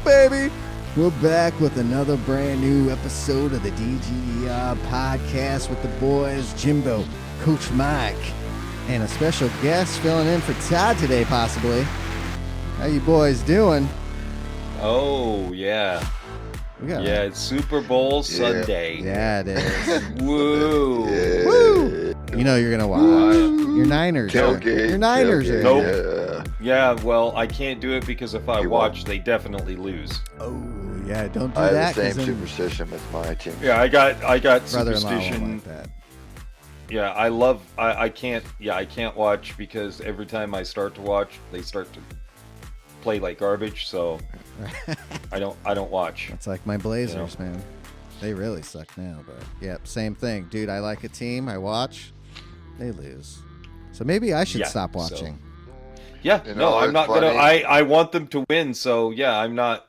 baby? We're back with another brand new episode of the DGDR podcast with the boys, Jimbo, Coach Mike, and a special guest filling in for Todd today, possibly. How you boys doing? Oh, yeah. Yeah, it's Super Bowl Sunday. Yeah, it is. Woo. Yeah. Woo! You know you're going to watch. You're Niners. Tailgate. You're Niners. Nope. Yeah, well, I can't do it because if I watch, they definitely lose. Oh, yeah, don't do I that. have the same superstition with my team. Yeah, I got Brother-in-law won't superstition. like that. Yeah, I can't watch because every time I start to watch, they start to play like garbage, so I don't watch. It's like my Blazers, man. They really suck now, but yep, same thing. Dude, I like a team, I watch, they lose. So maybe I should stop watching. Yeah, I'm not funny. gonna. I want them to win, so yeah, I'm not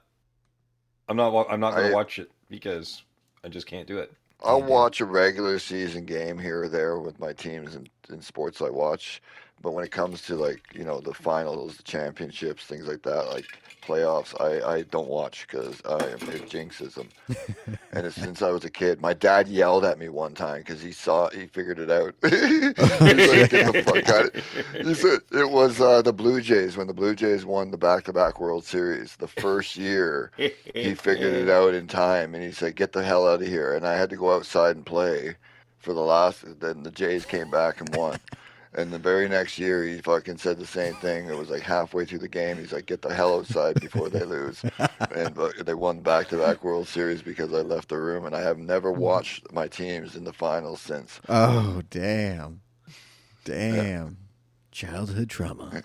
gonna watch it because I just can't do it. I'll watch a regular season game here or there with my teams in sports I watch. But when it comes to the finals, the championships, things like that, like playoffs, I don't watch because it jinxes them. And it's since I was a kid, my dad yelled at me one time because he figured it out. He's like, get the fuck out of it. He said it was the Blue Jays when the Blue Jays won the back-to-back World Series. The first year, he figured it out in time, and he said, get the hell out of here. And I had to go outside and play for the last, then the Jays came back and won. And the very next year, he fucking said the same thing. It was like halfway through the game. He's like, get the hell outside before they lose. And they won back-to-back World Series because I left the room. And I have never watched my teams in the finals since. Oh, damn. Yeah. Childhood trauma.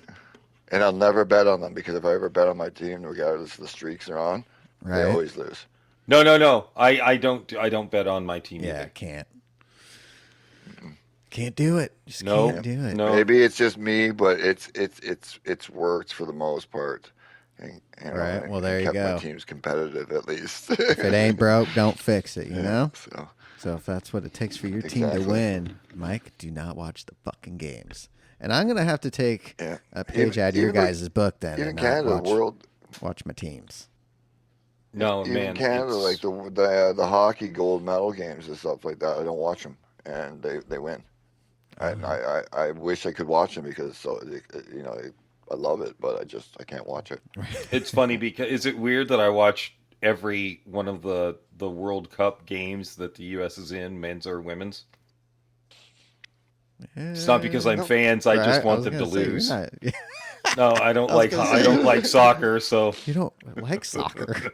And I'll never bet on them because if I ever bet on my team, regardless of the streaks they're on, they always lose. No. I don't bet on my team either. Can't do it. Just can't do it. No. Maybe it's just me, but it's worked for the most part. And, right. Well, there you kept go. My team's competitive at least. If it ain't broke, don't fix it. You know. So if that's what it takes for your team to win, Mike, do not watch the fucking games. And I'm gonna have to take a page out of your guys' book then. Even and Canada, watch my teams. No, even man. Canada, like the hockey gold medal games and stuff like that, I don't watch them, and they win. I wish I could watch them because I love it, but I can't watch it. It's funny because is it weird that I watch every one of the World Cup games that the U.S. is in, men's or women's? It's not because I'm fans. I just want them to lose. No, I don't like soccer, so you don't like soccer.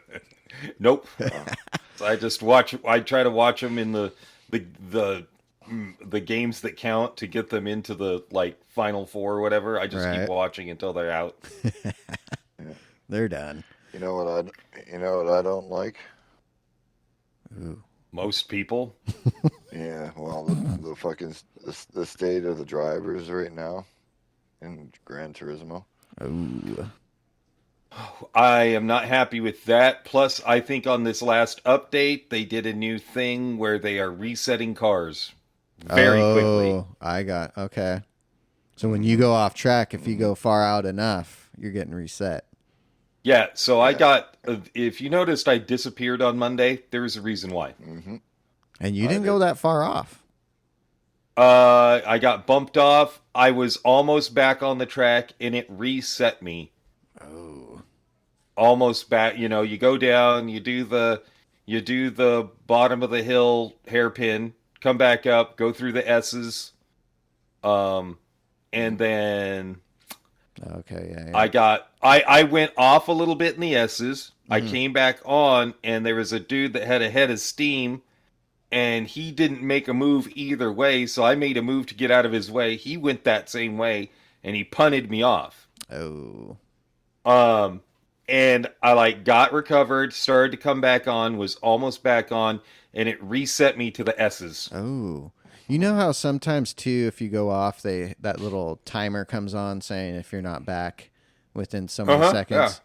Nope. So I try to watch them in the games that count to get them into the Final Four or whatever. I just keep watching until they're out. They're done. You know what I don't like? Ooh. Most people. Yeah, well, the fucking the state of the drivers right now in Gran Turismo. Ooh. I am not happy with that. Plus, I think on this last update, they did a new thing where they are resetting cars very quickly. Okay. So when you go off track, if you go far out enough, you're getting reset. Yeah, so I got, if you noticed, I disappeared on Monday. There was a reason why. Mm-hmm. And you didn't go that far off. I got bumped off. I was almost back on the track, and it reset me. Oh. Almost back. You know, you go down, you do the bottom of the hill hairpin, come back up, go through the S's, and then... Okay, yeah. I went off a little bit in the S's. I came back on, and there was a dude that had a head of steam, and he didn't make a move either way, so I made a move to get out of his way. He went that same way, and he punted me off. Oh. And I got recovered, started to come back on, was almost back on, and it reset me to the S's. Oh. You know how sometimes, too, if you go off, that little timer comes on saying if you're not back within so many seconds?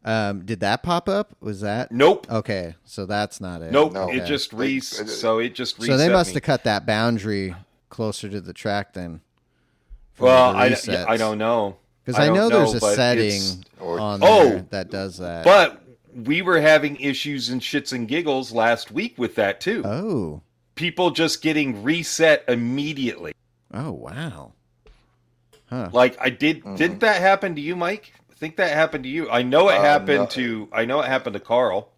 Yeah. Did that pop up? Was that? Nope. Okay, so that's not it. Nope. Okay. It just reset. So they must have cut that boundary closer to the track then. Well, I don't know. Because I know there's a setting on there that does that. But we were having issues in shits and giggles last week with that too. Oh. People just getting reset immediately. Oh, wow. Huh. Like didn't that happen to you, Mike? I think that happened to you. I know it happened to Carl.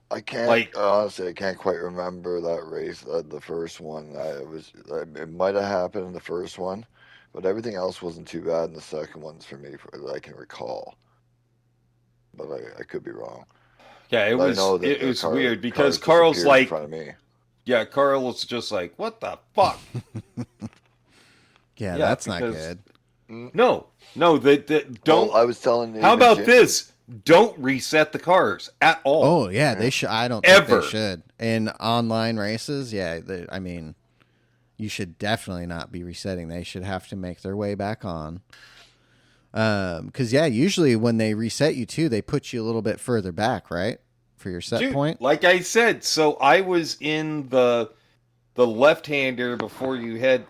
I can't honestly. I can't quite remember that race, the first one. It might have happened in the first one, but everything else wasn't too bad in the second ones for me, that I can recall. But I could be wrong. Yeah, it But I was know that it was weird because cars Carl's disappeared in like, front of me. yeah, Carl was just like, what the fuck? Yeah, that's not good. No, don't. Well, I was telling you. How about this? Don't reset the cars at all. Oh, yeah, they should. I don't think they should. In online races, yeah, I mean, you should definitely not be resetting. They should have to make their way back on. Because, yeah, usually when they reset you, too, they put you a little bit further back, right? For your set point. Like I said, so I was in the left-hander before you head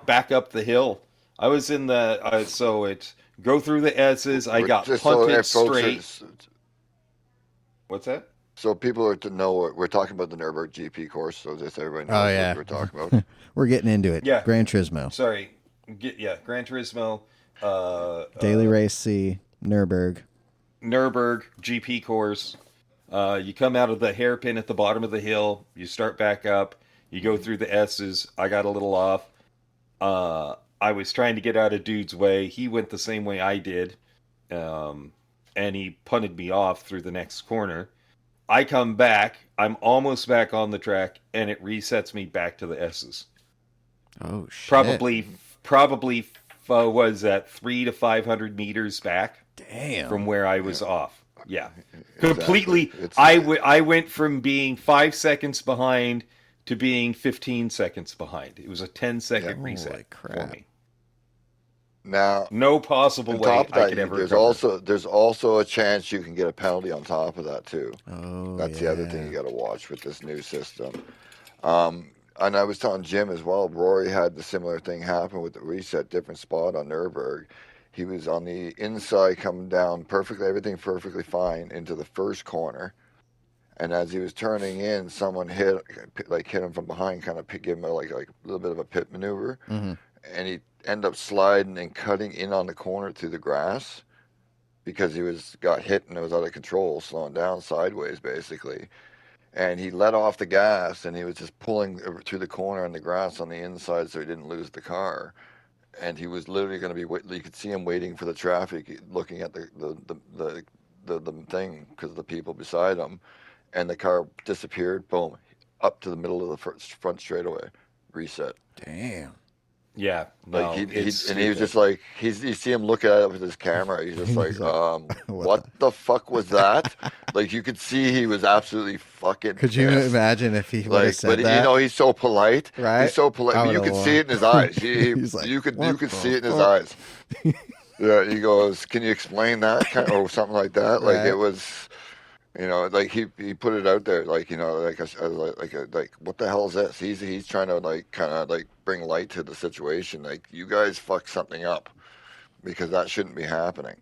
back up the hill. I was in the, so it's go through the S's. I got punted straight. What's that? So people are to know we're talking about the Nürburgring GP course, so just everybody knows what we're talking about. We're getting into it. Yeah. Gran Turismo. Sorry. Gran Turismo. Daily Race C, Nürburgring GP course. You come out of the hairpin at the bottom of the hill. You start back up. You go through the S's. I got a little off. I was trying to get out of dude's way. He went the same way I did. And he punted me off through the next corner. I come back. I'm almost back on the track, and it resets me back to the S's. Oh, shit. Probably was at 300 to 500 meters back. Damn. From where I was off. Yeah. Exactly. Completely. I went from being 5 seconds behind to being 15 seconds behind. It was a 10-second reset for me. Now, no possible way I could ever recover. There's also a chance you can get a penalty on top of that too. Oh, that's the other thing you got to watch with this new system. And I was telling Jim as well. Rory had the similar thing happen with the reset, different spot on Nürburgring. He was on the inside, coming down perfectly, everything perfectly fine into the first corner. And as he was turning in, someone hit him from behind, kind of gave him a little bit of a pit maneuver, and he ended up sliding and cutting in on the corner through the grass because he got hit and it was out of control, slowing down sideways basically. And he let off the gas and he was just pulling through the corner on the grass on the inside so he didn't lose the car. And he was literally going to be. You could see him waiting for the traffic, looking at the thing because of the people beside him. And the car disappeared, boom, up to the middle of the front straightaway, reset. Damn. Yeah. No, he was just like, you see him look at it with his camera. He's just like, what the fuck was that? Like, you could see he was absolutely fucking Could you imagine if he would have said that? You know, he's so polite. Right? He's so polite. You can see it in his eyes. You could see it in his eyes. Yeah, he goes, can you explain that? Or something like that. Like, it was... You know, like he put it out there, like, you know, like what the hell is this? He's trying to kind of bring light to the situation. Like, you guys fucked something up because that shouldn't be happening.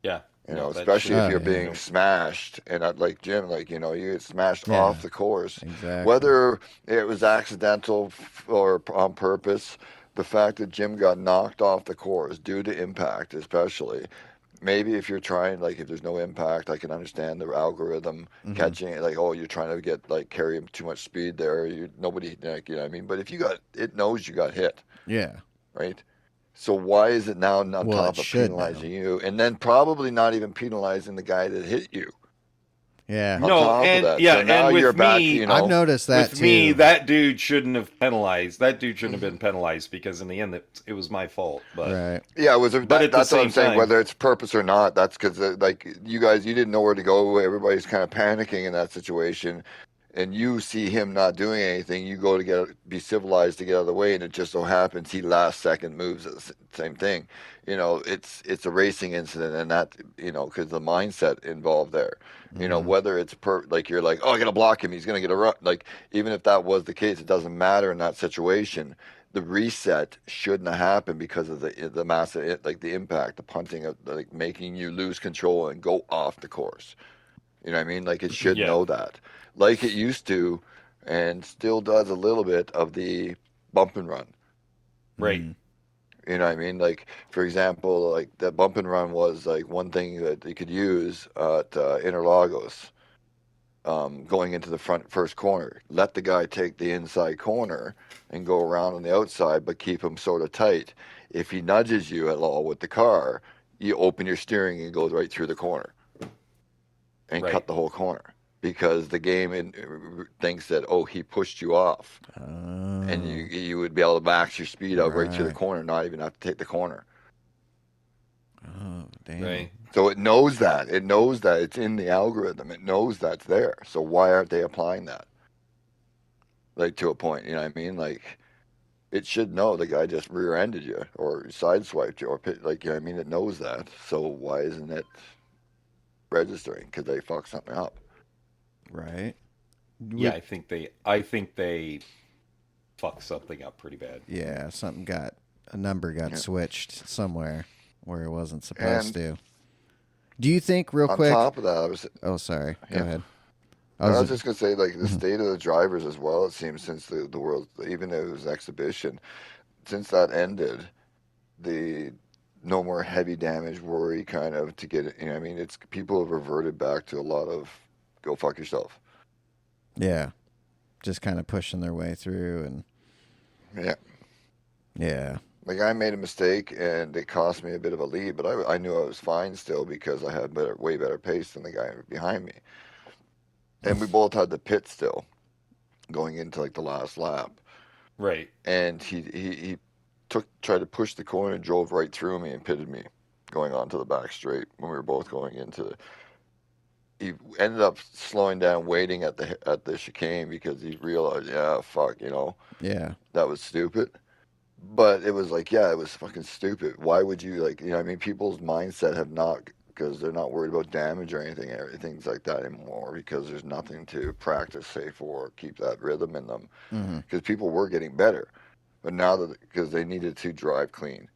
Yeah. You know, especially if you're being smashed and like Jim, you know, you get smashed off the course. Exactly. Whether it was accidental or on purpose, the fact that Jim got knocked off the course due to impact, especially. Maybe if you're trying, if there's no impact, I can understand the algorithm catching it. You're trying to get carry too much speed there. Nobody, you know what I mean. But if it knows you got hit. Yeah. Right. So why is it now on top of penalizing you, and then probably not even penalizing the guy that hit you? Yeah. No, and and with me, I've noticed that with me, that dude shouldn't have penalized. That dude shouldn't have been penalized because in the end, it was my fault. But right. Yeah, it was. But that's what I'm saying. time, whether it's purpose or not, that's because you guys, you didn't know where to go. Everybody's kind of panicking in that situation, and you see him not doing anything. You go to be civilized to get out of the way, and it just so happens he last second moves at the same thing. You know, it's a racing incident, and that, you know, because the mindset involved there. You know, whether it's you're like, oh, I gotta block him, he's gonna get a run. Even if that was the case, it doesn't matter in that situation. the reset shouldn't have happened because of the massive, like the impact, the punting of like making you lose control and go off the course. You know what I mean? Like it should Yeah. know that, like it used to, and still does a little bit of the bump and run. Right. You know what I mean? Like for example, like the bump and run was like one thing that you could use at Interlagos, going into the first corner. Let the guy take the inside corner and go around on the outside, but keep him sort of tight. If he nudges you at all with the car, you open your steering and it goes right through the corner and Right. cut the whole corner because the game thinks that, oh, he pushed you off, and you would be able to max your speed out right through the Right. corner, not even have to take the corner. Oh, damn. Right. So it knows that. It knows that it's in the algorithm. It knows that's there. So why aren't they applying that? Like to a point, you know what I mean? Like it should know the guy just rear-ended you or sideswiped you or like, you know what I mean? It knows that. So why isn't it registering? Because they fucked something up. Right. Yeah, I think they fucked something up pretty bad. Yeah, a number got Yeah. switched somewhere where it wasn't supposed And to. Do you think, real on quick? top of that, I was Oh, sorry. Go yeah. ahead. I was just gonna say, like the Mhm. state of the drivers as well. It seems since the world, even though it was an exhibition, since that ended, the no more heavy damage worry kind of to get it. You know, what I mean, it's people have reverted back to a lot of go fuck yourself. Yeah, just kind of pushing their way through, and Yeah, yeah, like I made a mistake and it cost me a bit of a lead, but I knew I was fine still because I had way better pace than the guy behind me, and we both had the pit still going into like the last lap. Right. And he tried to push the corner and drove right through me and pitted me going onto the back straight when we were both going into. He ended up slowing down, waiting at the chicane because he realized, yeah, fuck, yeah, that was stupid. But it was like, yeah, it was fucking stupid. Why would you like, I mean, people's mindset have not because they're not worried about damage or anything, everything's like that anymore because there's nothing to practice, say, for keep that rhythm in them. hmm Because people were getting better. But now that because they needed to drive clean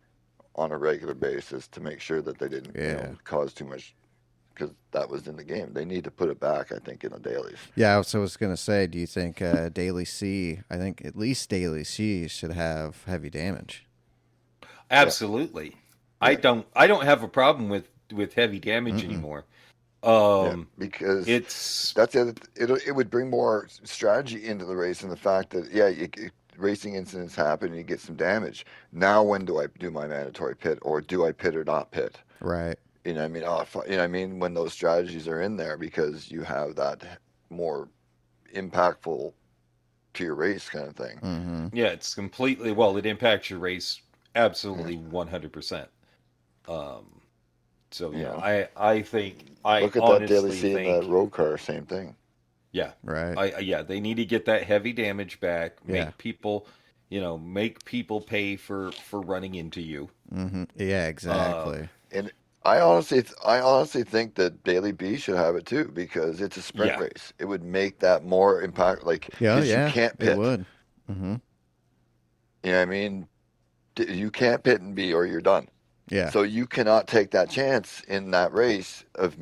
on a regular basis to make sure that they didn't yeah, cause too much because that was in the game. They need to put it back, I think, in the dailies. yeah. So I was gonna say, do you think Daily C? I think at least Daily C should have heavy damage. Absolutely. Yeah. I don't have a problem with heavy damage Mm-mm. anymore. Yeah, because It's that's it would bring more strategy into the race and the fact that racing incidents happen and you get some damage. Now when do I do my mandatory pit or do I pit or not pit? Right. You know what I mean? Oh, you know what I mean? When those strategies are in there because you have that more impactful to your race kind of thing. Mm-hmm. yeah, it's completely well, it impacts your race Yeah. absolutely 100%. Um so You yeah, know, I think I look at that daily honestly C in that think road car, same thing. yeah. Right. Yeah, they need to get that heavy damage back, Yeah. make people pay for running into you. Mm-hmm. Yeah. Uh Exactly. And I honestly think that Daily B should have it too because it's a sprint yeah. race. It would make that more impact, like Yeah. because you Yeah. can't It pit. would. Mm-hmm. You know what I mean? You can't pit and B or you're done. Yeah. So you cannot take that chance in that race of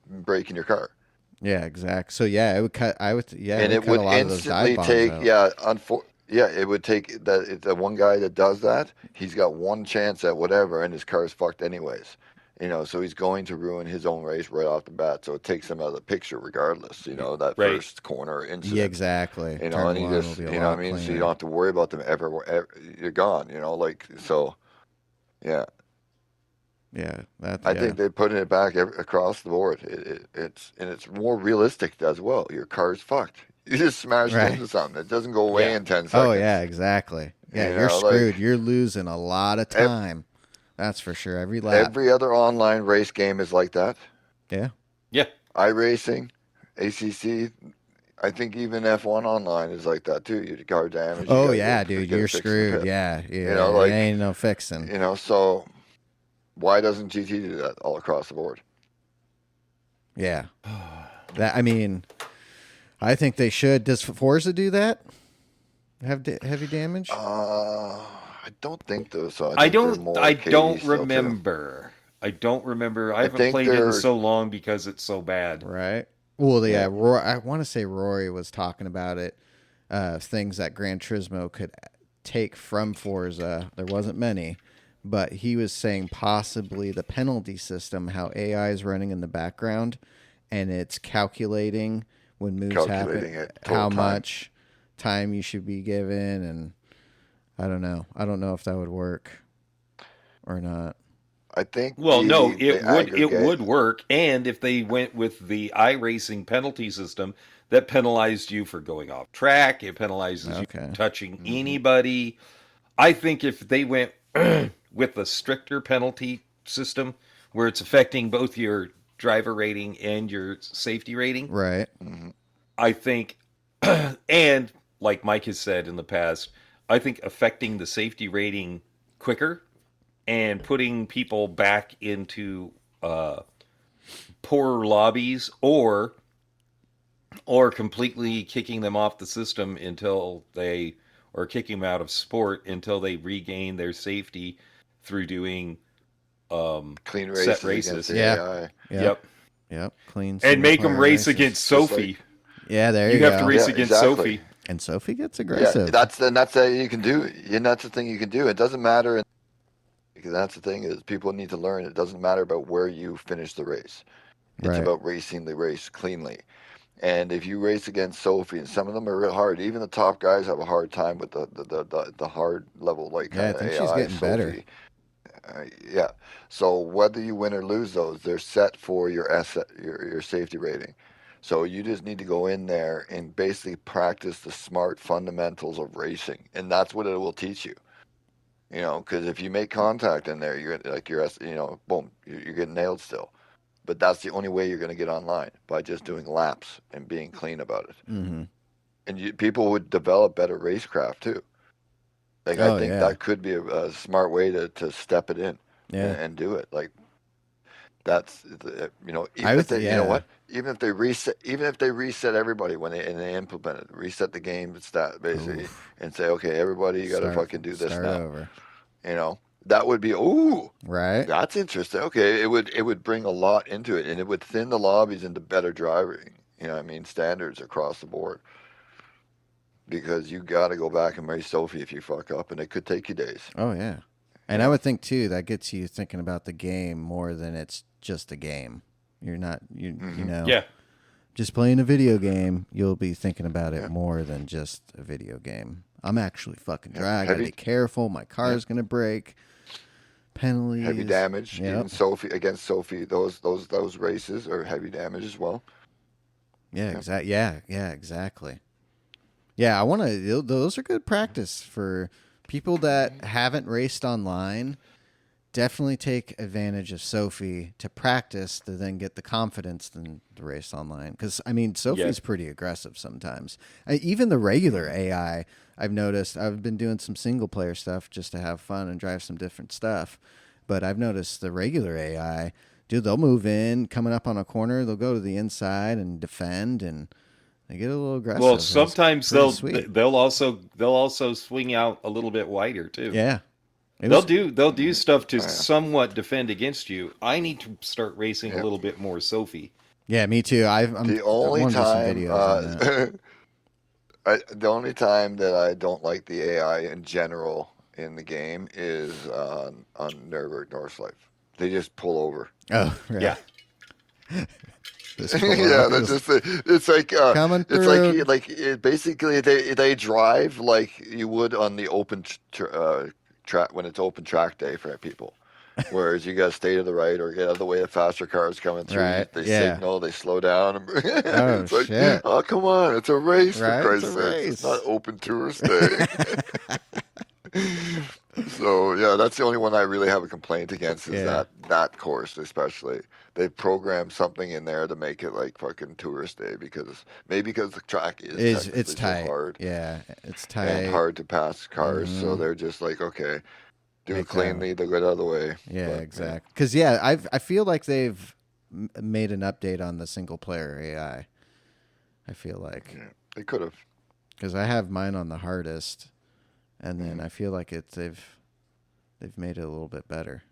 breaking your car. Yeah. Exact. So yeah, it would cut. I would. Yeah, it And would it cut a would lot of those dive instantly bombs take out. it would take that the one guy that does that he's got one chance at whatever and his car's fucked anyways, so he's going to ruin his own race right off the bat, so it takes him out of the picture regardless, that Right. first corner Yeah. incident, Exactly. and Turn he one will just be a what I lot mean, so you don't cleaner. have to worry about them ever you're gone, like so yeah. Yeah. That. I Yeah. think they're putting it back across the board. It's more realistic as well. Your car's fucked. You just smash it Right. into something. It doesn't go away Yeah. in 10 Oh yeah. seconds. Exactly. Yeah. You're screwed. Like You're losing a lot of e- time. That's for sure. Every lap. every other online race game is like that. Yeah. Yeah. iRacing, ACC. I think even F1 online is like that too. Your car damage. You Oh gotta yeah, you dude. gotta You're fix in the screwed. pit. Yeah. Yeah. It Like ain't no fixing. So why doesn't GT do that all across the board? Yeah. I mean, I think they should. Does Forza do that? have heavy damage? I don't think so. I think they're more I KD don't still too. remember. I don't remember. I I haven't think played it in they're so long because it's so bad. Right. Well, yeah. yeah. Roy, I want to say Rory was talking about it. Things that Gran Turismo could take from Forza. There wasn't many, but he was saying possibly the penalty system, how AI is running in the background, and it's calculating when moves happen, Calculating it how total time. much time you should be given, and I don't know. I don't know if that would work or not. I think Well, no, the it aggregate would work, and if they went with the iRacing penalty system, that penalized you for going off track. It penalizes you Okay. for touching anybody. I think if they went with a stricter penalty system, where it's affecting both your driver rating and your safety rating, Right. I think, and like Mike has said in the past, I think affecting the safety rating quicker and putting people back into poorer lobbies or completely kicking them off the system until they or kicking them out of sport until they regain their safety through doing clean set races against races. the Yeah. AI. Yep. Yep. Clean And make them single-player race races. against Just Sophie. Yeah, there You you have to go. race Yeah, against exactly. Sophie. And Sophie gets Yeah, aggressive. that's that you can do, and that's the thing you can do. It doesn't matter, because that's the thing is people need to learn. It doesn't matter about where you finish the race. It's Right. about racing the race cleanly. And if you race against Sophie, and some of them are real hard, even the top guys have a hard time with the hard level like Yeah, I kind of think she's AI getting better. Sophie. Yeah. So whether you win or lose those, they're set for your asset, your safety rating. So you just need to go in there and basically practice the smart fundamentals of racing, and that's what it will teach you. You know, because if you make contact in there, you're like boom, you're getting nailed still. But that's the only way you're going to get online, by just doing laps and being clean about it. Mm-hmm. And people would develop better racecraft too. Like I Oh, think yeah. that could be a smart way to step it in Yeah. and do it. Like that's I even if would, they yeah. even if they reset everybody when they implement it, reset the game stat basically, Oof. and say, okay, everybody, you got to fucking do this Start now. over. That would be, ooh, Right. that's interesting. Okay, it would bring a lot into it, and it would thin the lobbies into better driving. Standards across the board, because you got to go back and race Sophie if you fuck up, and it could take you days. Oh, yeah. You And I know, would think, too, that gets you thinking about the game more than it's just a game. You're not, Yeah. just playing a video game. You'll be thinking about it yeah, more than just a video game. I'm actually fucking yeah. driving. I gotta be careful. My Yeah, car's going to break. heavy Penalties. damage. Even Yep. Sophie against Sophie, those races are heavy damage as well. Yeah, Yeah, exactly. Yeah, exactly. Yeah, I want to. Those are good practice for people that haven't raced online. Definitely take advantage of Sophie to practice to then get the confidence to race online. Because Yeah. Sophie's pretty aggressive sometimes. Even the regular AI, I've noticed. I've been doing some single player stuff just to have fun and drive some different stuff. But I've noticed the regular AI, dude, they'll move in, coming up on a corner, they'll go to the inside and defend, and they get a little aggressive. Well, It's sometimes pretty sweet. they'll also swing out a little bit wider too. Yeah, it They'll was. do stuff to oh, yeah, somewhat defend against you. I need to start racing a yeah. little bit more Sophie. Yeah, me too. I The only want to do some time, videos on that. the only time that I don't like the AI in general in the game is on Nürburgring Northlife. They just pull over. Oh, Yeah. right. This Yeah, that's just it's like coming it's through. basically they drive like you would on the open track when it's open track day for people. Whereas you got to stay to the right or get out of the way of faster cars coming through. Right. They Yeah. signal, they slow down. Oh It's like, shit. oh come on, it's a race for Right. It's a Christ's sakes. It's not race. open tourist day. So yeah, that's the only one I really have a complaint against is Yeah. that course especially. They programmed something in there to make it like fucking tourist day because the track is It's technically so tight. hard Yeah, it's and tight. hard to pass cars. So Hmm. they're just like, okay, do it Make that. cleanly, they'll get out of the way. Yeah, But exactly. Because yeah, I feel like they've made an update on the single player AI. I feel like. yeah, they could have. Because I have mine on the hardest, and then I feel like they've made it a little bit better.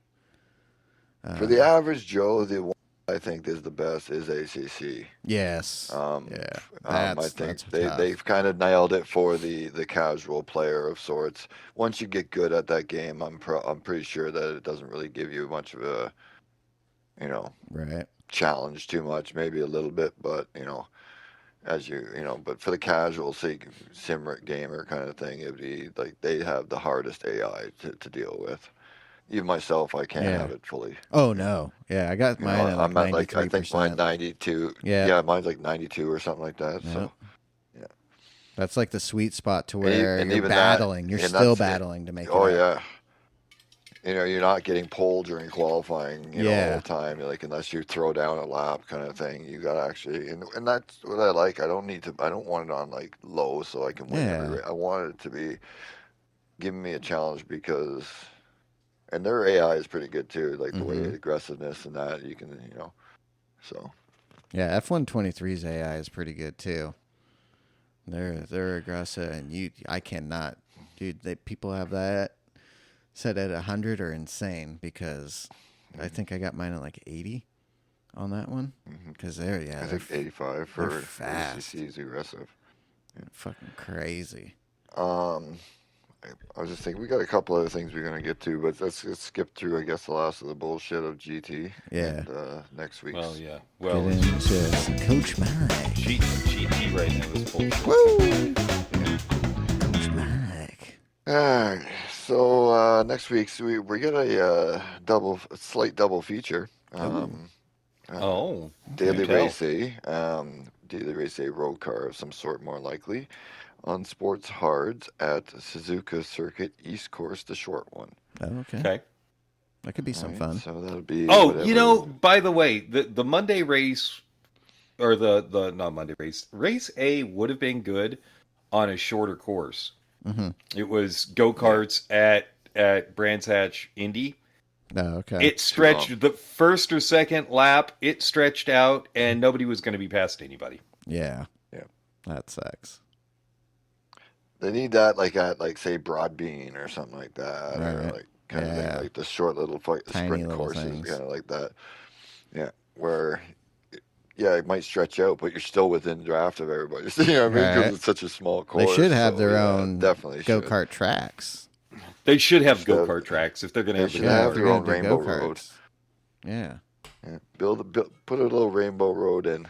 For the average Joe, the one I think is the best is ACC. Yes. Yeah. I think That's they've kind of nailed it for the casual player of sorts. Once you get good at that game, I'm pretty sure that it doesn't really give you much of a, right. challenge too much, maybe a little bit, but but for the casual sim gamer kind of thing, it'd be like they have the hardest AI to deal with. Even myself, I can't Yeah. have it fully. Oh no. Yeah, I got mine at like I'm at like I think 93%. mine 92. Yeah. Yeah, mine's like 92 or something like that. Yep. So yeah, That's like the sweet spot to where and you're even battling. You're and still that's battling to make it oh up. yeah. You're not getting pulled during qualifying, all Yeah. the time. Like unless you throw down a lap, kind of thing. You gotta actually, and that's what I like. I don't want it on like low so I can win every Yeah. race. I want it to be giving me a challenge because, and their AI is pretty good too. Like the way aggressiveness and that you can, so. Yeah, F123's AI is pretty good too. They're aggressive, and I cannot, dude. People have that set at 100 are insane because I think I got mine at like 80 on that one because I think 85 for fast. ACC is aggressive. Yeah. Fucking crazy. I was just thinking we got a couple other things we're gonna get to, but let's skip through, I guess, the last of the bullshit of GT. Yeah. And next week. Well, yeah. Get Well, into some Coach Mike. GT right now is bullshit. Woo! Coach Mike. All right. So next week, we get a slight double feature. Daily race A, daily race A road car of some sort, more likely, on Sports Hards at Suzuka Circuit East Course, the short one. Oh, okay. Okay. That could be some fun. So that'll be. Oh, whatever. by the way, the Monday race, or the not Monday race, race A would have been good on a shorter course. Mm-hmm. It was go-karts at Brands Hatch Indy. Oh, okay. It stretched the first or second lap. It stretched out, and nobody was going to be past anybody. Yeah. Yeah. That sucks. They need that like at say Broadbean or something like that, Right. or like kind of thing, like the short little Tiny sprint little courses, things. kind of like that. Yeah, where it might stretch out, but you're still within draft of everybody. You know what I mean? Because it's such a small course. They should have their own definitely go-kart tracks. They should have go-kart tracks if they're going to have They should have their own do Rainbow go-karts. Road. Yeah. Yeah. Put a little Rainbow Road in.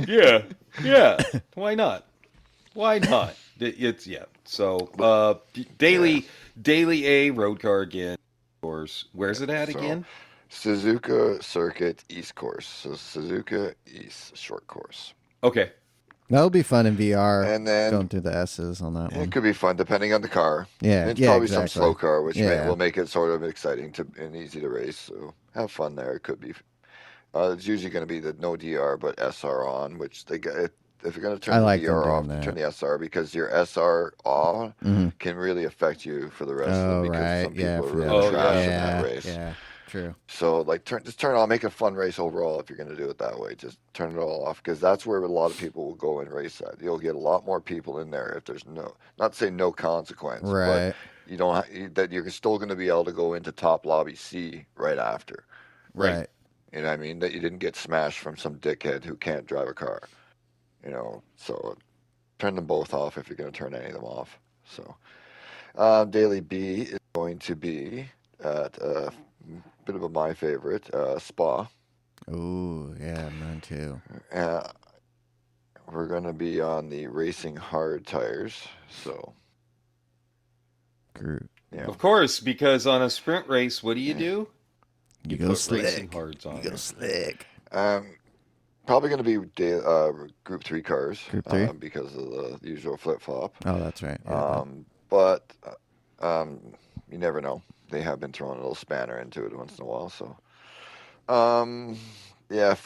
Yeah. Why not? It's So daily A road car again. Of course. Where's it at again? Suzuka Circuit East Course. So Suzuka East short course. Okay. That'll be fun in VR. And then going through the S's on that one. It could be fun depending on the car. Yeah. It's probably exactly. some slow car, which will make it sort of exciting and easy to race. So have fun there. It could be. It's usually going to be the no DR but SR on, which they get. If you're going to turn the DR off, turn the SR because your SR off can really affect you for the rest of it because some people are really trash in that race. Yeah, true. So just turn it on, make it a fun race overall if you're going to do it that way. Just turn it all off because that's where a lot of people will go and race at. You'll get a lot more people in there if there's not to say no consequence, but you don't that you're still going to be able to go into top lobby C right after. Right. You know what I mean? That you didn't get smashed from some dickhead who can't drive a car. So turn them both off if you're going to turn any of them off. So daily B is going to be at a bit of my favorite, Spa. Oh, yeah, mine too. We're going to be on the racing hard tires. So, yeah. Of course, because on a sprint race, what do? You go put slick. Racing hards on. You go slick. Probably going to be Group 3 cars. Group 3? Because of the usual flip-flop. Oh, that's right. Yeah, but you never know. They have been throwing a little spanner into it once in a while. So, 4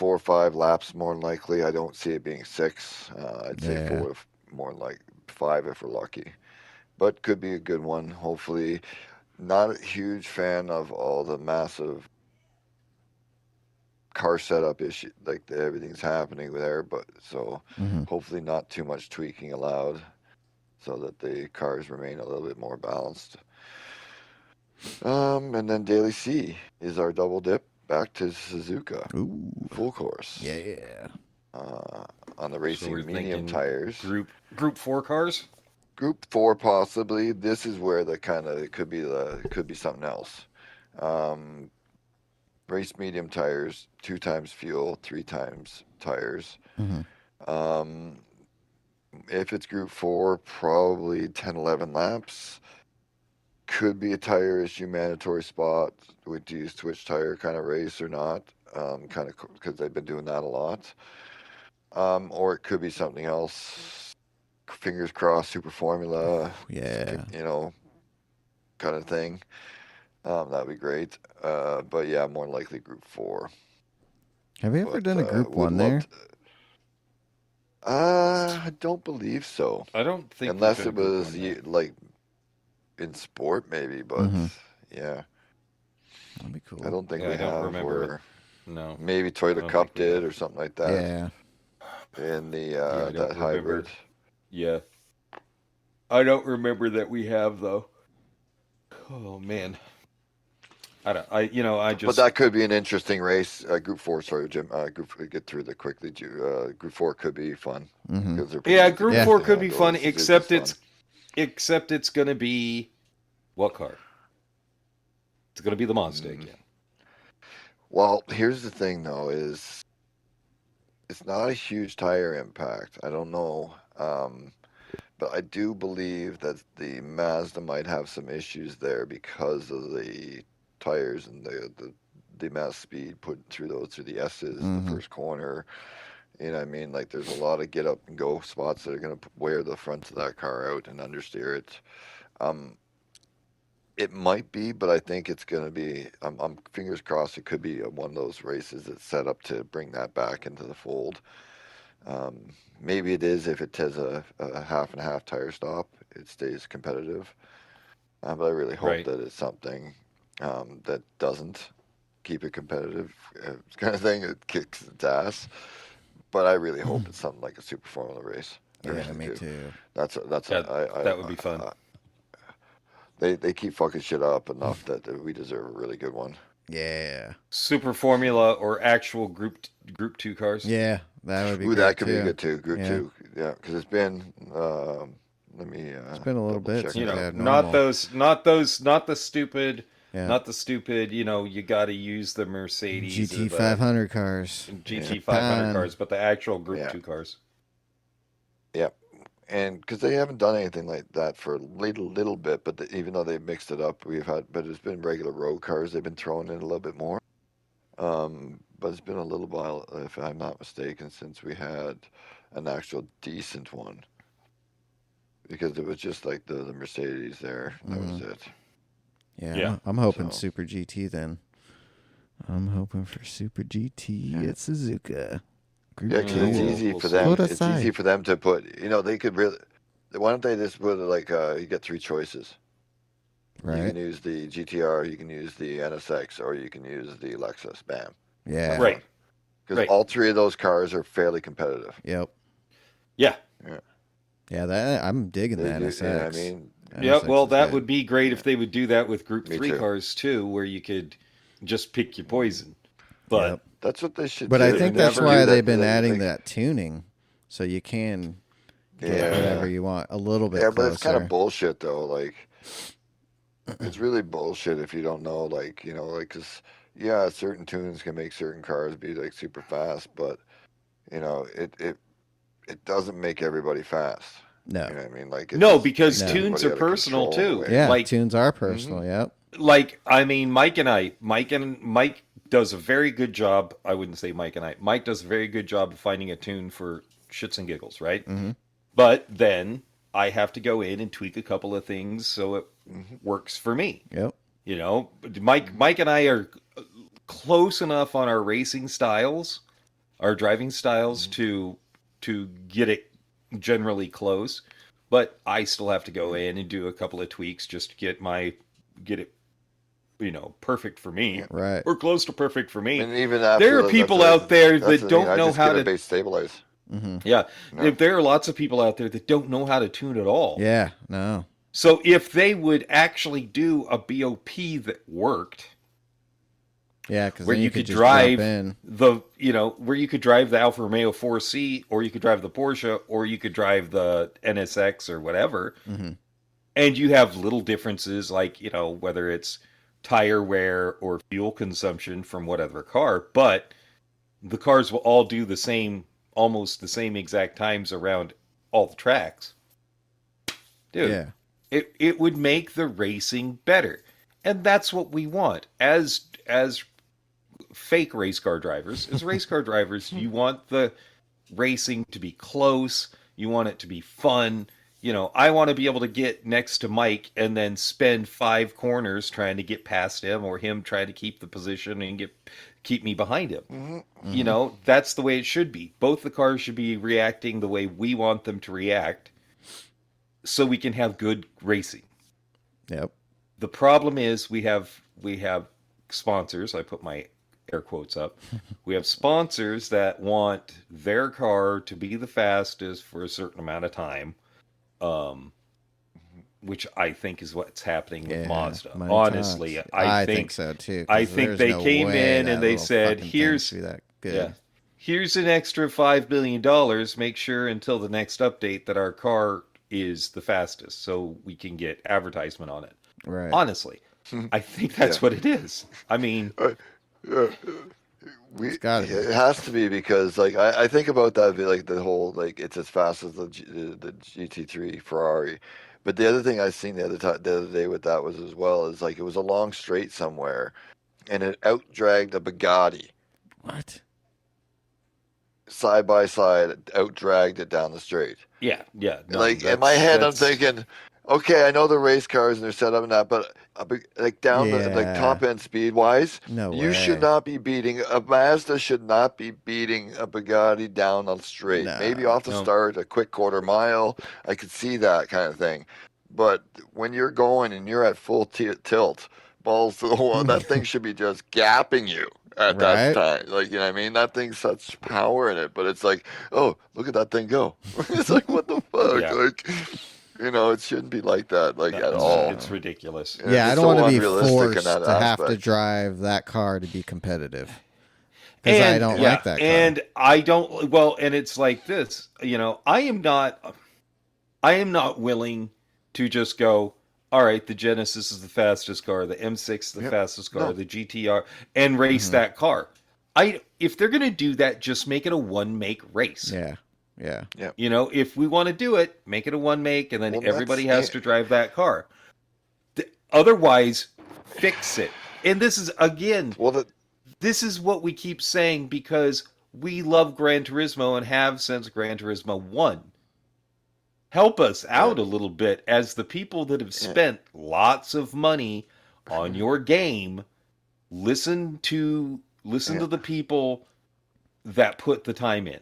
or 5 laps more than likely. I don't see it being 6. I'd say 4, more than like 5 if we're lucky. But could be a good one. Hopefully, not a huge fan of all the massive car setup issue, like everything's happening there, but so Mm-hmm. hopefully not too much tweaking allowed, so that the cars remain a little bit more balanced. And then Daily C is our double dip back to Suzuka Ooh. full course. Yeah. On the So racing we're medium thinking tires. Group 4 cars. Group 4 possibly. This is where it could be something else. Um, Race medium tires, 2 times fuel, 3 times tires. Mm-hmm. Um, if it's group 4, probably 10, 11 laps. Could be a tire issue mandatory spot. Do you switch tire kind of race or not? Kind of because they've been doing that a lot. Or it could be something else. Fingers crossed, super formula, Yeah. kind of thing. That'd be great. But yeah, more likely group 4. Have you ever But done a group would 1 love there? to- I don't believe so. I don't think we've Unless done a it Group was 1 there. like in sport, maybe. But Mm-hmm. yeah, That'd be cool. I don't think Yeah, we I don't have. remember Or No, maybe I Toyota don't Cup think we did, have. or something like that. Yeah. In the Yeah, I don't that remember. hybrid. Yeah, I don't remember that we have though. Oh man, I don't. I But just. that could be an interesting race. Group 4, sorry, Jim. Get through that quickly. Group 4 could be fun Mm-hmm. because they're pretty Yeah, easy Group Yeah. 4 to could be handle. fun, Suzuka's fun. except it's gonna be what car? It's gonna be the Mazda Mm. again. Well, here's the thing though: is it's not a huge tire impact. I don't know, but I do believe that the Mazda might have some issues there because of the tires and the amount of speed put through the S's in the Mm-hmm. first corner. You know what I mean? Like there's a lot of get up and go spots that are going to wear the front of that car out and understeer it. Um, it might be, but I think it's going to be. I'm fingers crossed. It could be one of those races that's set up to bring that back into the fold. Maybe it is if it has a half and a half tire stop, it stays competitive. But I really hope Right. that it's something that doesn't keep it competitive, kind of thing. It kicks its ass. But I really hope it's something like a super formula race. I Yeah, really me do. too. Yeah, that would be fun. They keep fucking shit up enough that we deserve a really good one. Yeah. Super Formula or actual Group 2 cars. Yeah, that would be Ooh, great that could too. be good too. Group Yeah. 2, yeah, because it's been. Let me. It's been a little double bit check since You we know, had not normal. not the stupid, Yeah. not the stupid. You got to use the Mercedes GT or the 500 cars. GT 500 Japan. cars, but the actual Group Yeah. 2 cars. Yep. And because they haven't done anything like that for a little bit, but even though they've mixed it up, but it's been regular road cars. They've been throwing in a little bit more. But it's been a little while, if I'm not mistaken, since we had an actual decent one. Because it was just like the Mercedes there. That was it. Yeah, Yeah. I'm hoping So- Super GT then. I'm hoping for Super GT at Suzuka. Group Yeah, because two. it's We'll- easy we'll for see. them. Put It's aside. easy for them to put. They could really. Why don't they just put it like you get 3 choices? You Right? can use the GTR, you can use the NSX, or you can use the Lexus. Bam. Yeah. Right. Because Right. all 3 of those cars are fairly competitive. Yep. Yeah. Yeah, that I'm digging They that do, NSX. you know what I mean? Yeah. NSX Well, is that good. would be great if they would do that with Group Me 3 too. cars too, where you could just pick your poison. But Yep. That's what they should But do. I They think They that's should never do why that. they've been They- adding they- that tuning, so you can get Yeah. whatever you want a little bit Yeah, closer. but it's kind of bullshit though. Like, it's really bullshit if you don't know. Like, because yeah, certain tunes can make certain cars be like super fast, but it doesn't make everybody fast. No. You know what I mean? Like, it no, just because takes tunes everybody are out of personal control in a too. way. Yeah, Like tunes are personal. Yep. I mean, Mike does a very good job. I wouldn't say Mike and I. Mike does a very good job of finding a tune for shits and giggles, right? Mm-hmm. But then I have to go in and tweak a couple of things so it works for me. Yep. Mike and I are close enough on our racing styles, our driving styles to get it generally close. But I still have to go in and do a couple of tweaks just to get it perfect for me, Right. or close to perfect for me. And even after There are people out there that's that the thing. don't I know just how get a to. base stabilize. Mm-hmm. Yeah, No. there are lots of people out there that don't know how to tune at all. Yeah. No. So if they would actually do a BOP that worked, Yeah, because where then you you could could just drop drive in. where you could drive the Alfa Romeo 4C, or you could drive the Porsche, or you could drive the NSX or whatever, Mm-hmm. and you have little differences like whether it's tire wear or fuel consumption from whatever car, but the cars will all do the same, almost the same exact times around all the tracks. Dude, Yeah. it would make the racing better. And that's what we want as fake race car drivers. As race car drivers, you want the racing to be close, you want it to be fun. I want to be able to get next to Mike and then spend 5 corners trying to get past him, or him trying to keep the position and keep me behind him. Mm-hmm. Mm-hmm. That's the way it should be. Both the cars should be reacting the way we want them to react, so we can have good racing. Yep. The problem is we have sponsors. I put my air quotes up. We have sponsors that want their car to be the fastest for a certain amount of time, um, which I think is what's happening with Yeah. Mazda. Money Honestly, talks. I I think think so too. I 'Cause think there's they no came way in that and they little said, fucking thing "Here's should be that good. yeah, here's an extra $5 billion. Make sure until the next update that our car is the fastest, so we can get advertisement on it." Right. Honestly, I think that's Yeah. what it is. I mean, Uh, It's got to be. it has to be because like I think about that like the whole like it's as fast as the GT3 Ferrari, but the other thing I seen the other day with that was as well is like it was a long straight somewhere and it out dragged a Bugatti What? side by side, out dragged it down the straight. yeah, no, Like in my head, I'm that's thinking, okay, I know the race cars and they're set up and that, but like down the like Yeah. top end speed wise, No you should way. not be beating a Mazda should not be beating a Bugatti down on straight. Maybe No. off the no, start, a quick quarter mile, I could see that kind of thing. But when you're going and you're at full tilt, balls to the wall, that thing should be just gapping you at that Right? time. Like, you know what I mean? That thing's such power in it, but it's like, oh, look at that thing go. It's like, what the fuck? yeah, Like, it shouldn't be like that, like no, at all. it's ridiculous. And Yeah, I it's don't want so to be unrealistic in that forced to have to aspect. drive that car to be competitive because I And don't yeah, like that car. and I don't. Well, and it's like this. I am not willing to just go, all right, the Genesis is the fastest car, the M6 is the Yep. fastest car, No. the GTR, and race Mhm. that car. If they're going to do that, just make it a one make race. Yeah. Yeah. If we want to do it, make it a one make, and then Well, everybody that's has to drive that car. Otherwise, fix it. And this is, again, well, this is what we keep saying because we love Gran Turismo and have since Gran Turismo 1. Help us out a little bit as the people that have spent lots of money on your game. Listen to the people that put the time in,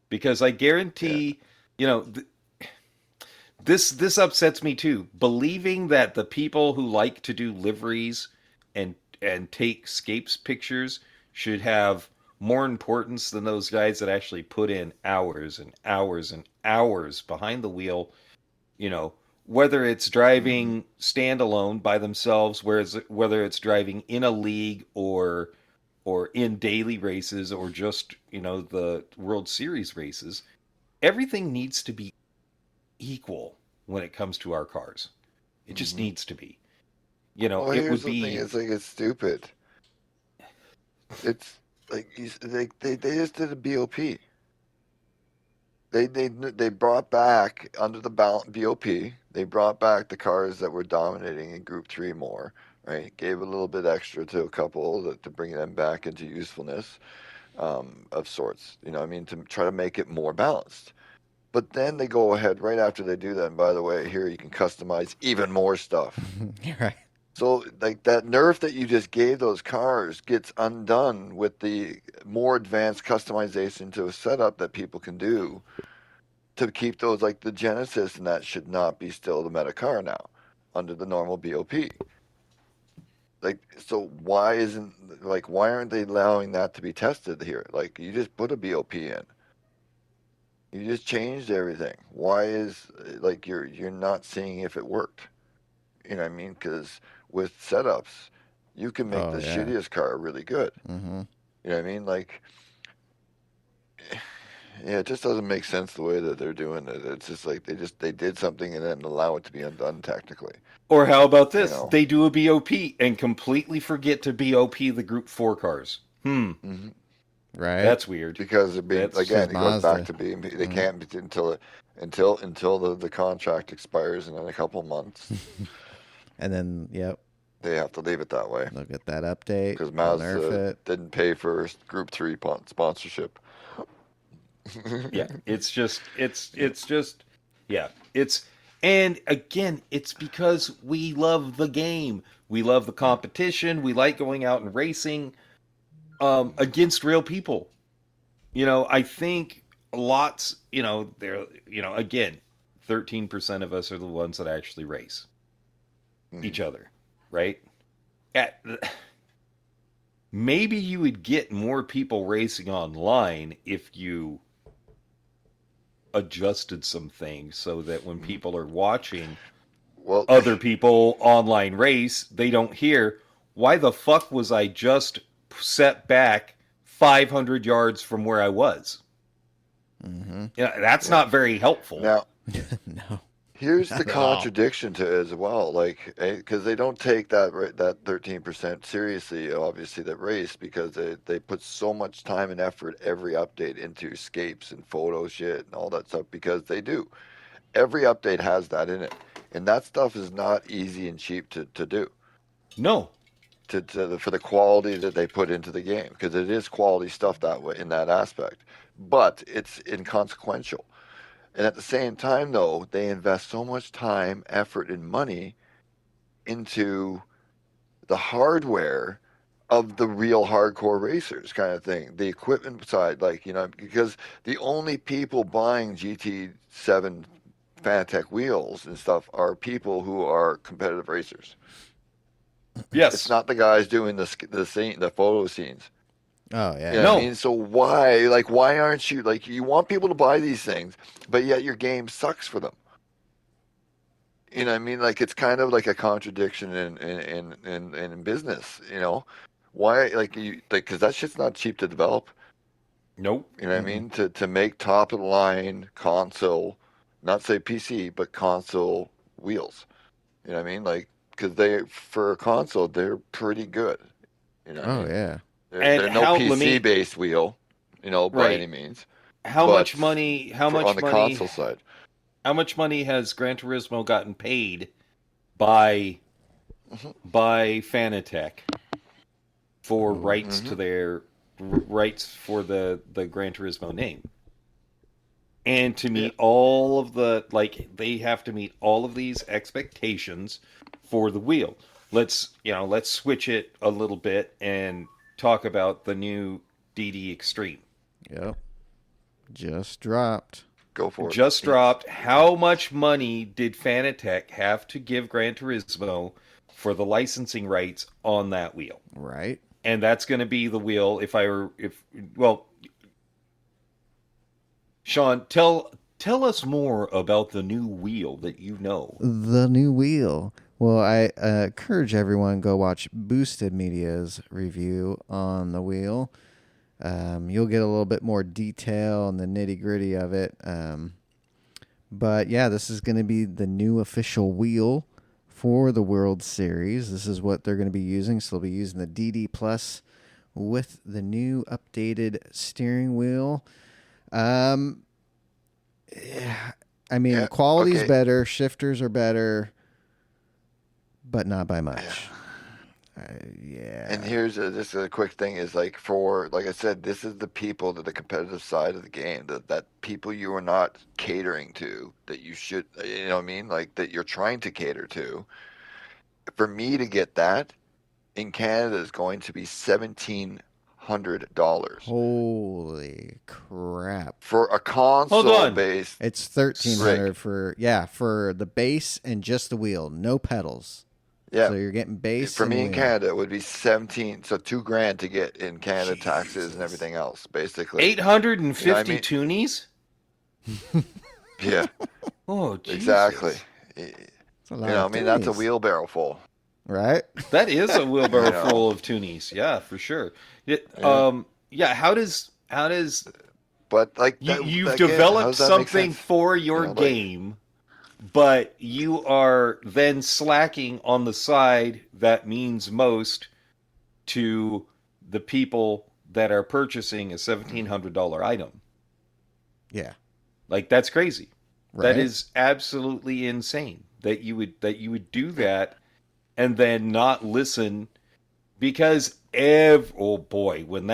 because I guarantee, this upsets me too. Believing that the people who like to do liveries and take scapes pictures should have more importance than those guys that actually put in hours and hours and hours behind the wheel. Whether it's driving standalone by themselves, whether it's driving in a league or in daily races, or just the World Series races, everything needs to be equal when it comes to our cars. It just needs to be. well, It here's would the thing: be. it's like it's stupid. It's like they just did a BOP. They brought back under the BOP. They brought back the cars that were dominating in Group 3 more, right? Gave a little bit extra to a couple to bring them back into usefulness, of sorts. You know what I mean? To try to make it more balanced. But then they go ahead right after they do that. And by the way, here you can customize even more stuff. You're right. So like that nerf that you just gave those cars gets undone with the more advanced customization to a setup that people can do to keep those, like the Genesis, and that should not be still the meta car now under the normal BOP. like, so why aren't they allowing that to be tested here? Like, you just put a BOP in. You just changed everything. Why is like you're not seeing if it worked? You know what I mean? Because with setups, you can make Oh, the yeah. shittiest car really good. Mm-hmm. You know what I mean? Like, yeah, it just doesn't make sense the way that they're doing it. It's just like they did something and then allow it to be undone technically. Or how about You this? know? They do a BOP and completely forget to BOP the Group 4 cars. Hmm. Right? That's weird. Because it being That's Because again, it goes back Mazda. to being they Mhm. can't be until the contract expires in a couple months. And then, yep, They have to leave it that way they'll get that update. because They'll nerf Mazda it. didn't pay for Group 3 sponsorship. Yeah, it's just yeah, it's and again, it's because we love the game. We love the Yeah. competition. We like going out and racing against real people. I think lots, there, again, 13% of us are the ones that actually race each Mhm. other, right? At, maybe you would get more people racing online if you adjusted some things so that when Mhm. people are watching Well, other people online race, they don't hear, why the fuck was I just set back 500 yards from where I was? Mm-hmm. That's yeah. not very helpful. Now, No, here's the not at all. contradiction to it as well, like because they don't take that 13% seriously, obviously that race because they put so much time and effort every update into escapes and photo shit and all that stuff because they do. Every update has that in it, and that stuff is not easy and cheap to do. No. For the quality that they put into the game because it is quality stuff that way in that aspect, but it's inconsequential. And at the same time, though, they invest so much time, effort, and money into the hardware of the real hardcore racers, kind of thing. The equipment side, like, because the only people buying GT7 Fanatec wheels and stuff are people who are competitive racers. It's Yes. not the guys doing the photo scenes. Oh, You know yeah. what I No. mean? So why aren't you like you want people to buy these things, but yet your game sucks for them? You know what I mean? Like it's kind of like a contradiction in business. Why like you like because that shit's not cheap to develop. Nope. You know what I Mm-mm. mean? To make top of the line console, not say PC, but console wheels. You know what I mean? Like because they for a console they're pretty good. You know what I Oh, mean? yeah. They're And no how, let PC me, based wheel, by any right. means, How but much money, how for on much the money, console side. how much money has Gran Turismo gotten paid by, Hmm. by Fanatec for Oh, rights Hmm. to their, rights for the Gran Turismo name? And to Yeah. meet all of they have to meet all of these expectations for the wheel. Let's switch it a little bit and talk about the new DD Extreme. yep. Just dropped. Go for it. Just Yes. dropped. How much money did Fanatec have to give Gran Turismo for the licensing rights on that wheel? Right? And that's going to be the wheel. Well, Sean, tell us more about the new wheel that you know. The new wheel. Well, I encourage everyone go watch Boosted Media's review on the wheel. You'll get a little bit more detail on the nitty gritty of it. But yeah, this is going to be the new official wheel for the World Series. This is what they're going to be using. So they'll be using the DD Plus with the new updated steering wheel. Yeah, I mean, Yeah. the quality's Okay. better, shifters are better, but not by Yeah. much. And Yeah. here's just a quick thing is like I said, this is the people that the competitive side of the game that people you are not catering to that you should, you know what I mean? Like that you're trying to cater to. For me to get that in Canada is going to be $1,700 Holy crap. for a Hold console on. based It's rig. 1,300 for the base and just the wheel, no pedals. Yeah. So you're getting base For and me in wheel. Canada, it would be 17, so $2,000 to get in Canada, taxes and everything else, basically. 850 You know what I mean? toonies? Yeah, Oh, exactly. Jesus. It's a You lot know, of I mean, that's a toonies, wheelbarrow full. right? That is a You wheelbarrow know, full of toonies. Yeah, for sure. yeah. Yeah, how does But like you that you've again, how developed does that make something sense? for You your know, like game, but you are then slacking on the side that means most to the people that are purchasing a $1,700 item. Yeah. Like that's crazy. That Right. is absolutely insane that you would do yeah, that and then not listen because oh boy, when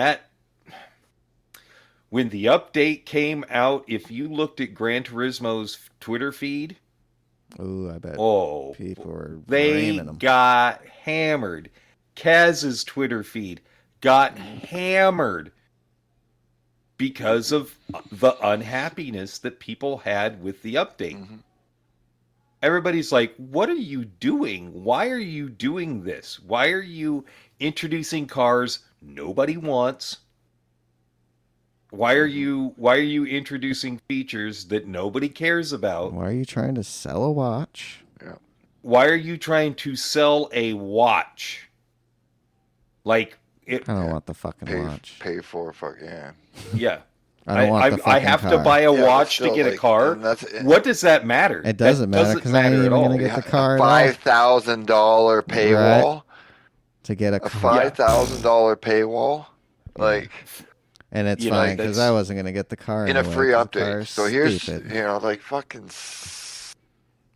the update came out, if you looked at Gran Turismo's Twitter feed, Ooh, I bet oh, people are they ramming them. got hammered. Kaz's Twitter feed got hammered because of the unhappiness that people had with the update. hmm Everybody's like, what are you doing? Why are you doing this? Why are you introducing cars nobody wants? hmm Why are you introducing features that nobody cares about? Why are you trying to sell a watch? yeah. Why are you trying to sell a watch? Like it I don't Yeah. want the fucking watch. Pay for fuck yeah. yeah. I don't I, want the I fucking have to car. buy a Yeah, but watch to still, get a like, car. and that's What does that matter? It doesn't That matter doesn't because I ain't matter at even gonna all. get the a car at all. $5,000 Right. paywall, To get a a car. Yeah. $5,000 paywall, Yeah. like And it's You know, fine like because I that's wasn't gonna get the car in a anyway free because the update. car is So here's, stupid. like fucking.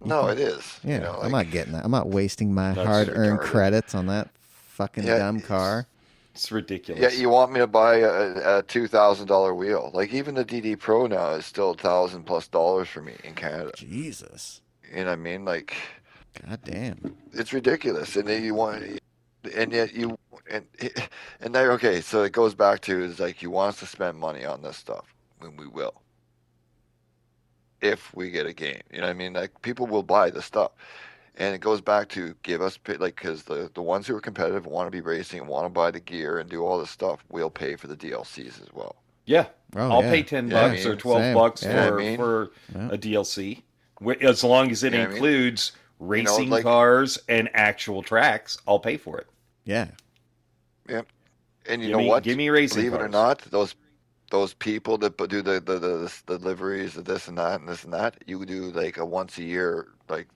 You No, can. it is. Yeah, I'm Like not getting that. I'm not wasting my that's hard-earned retarded. credits on that fucking Yeah, dumb car. it's yeah. ridiculous. You want me to buy a $2,000 wheel? Like even the DD Pro now is still $1,000+ for me in Canada. Jesus. You know what I mean? Like God damn. it's ridiculous, and then you want, and yet you, and and there. Okay, so it goes back to is like you want us to spend money on this stuff, when we will, if we get a game. You know what I mean? Like people will buy the stuff, and it goes back to give us like because the ones who are competitive want to be racing and want to buy the gear and do all this stuff will pay for the DLCs as well. Yeah. Oh I'll pay yeah. 10 You know what I Yeah. bucks or mean? 12 Same. bucks You know what Yeah. I for mean? Yeah. a DLC as long as it You know what I mean? includes You know, racing like cars and actual tracks. I'll pay for it. Yeah. yeah. And you Give know me what? give me racing Believe it or cars. not, those people that do the deliveries of this and that and this and that, you do like a once a year like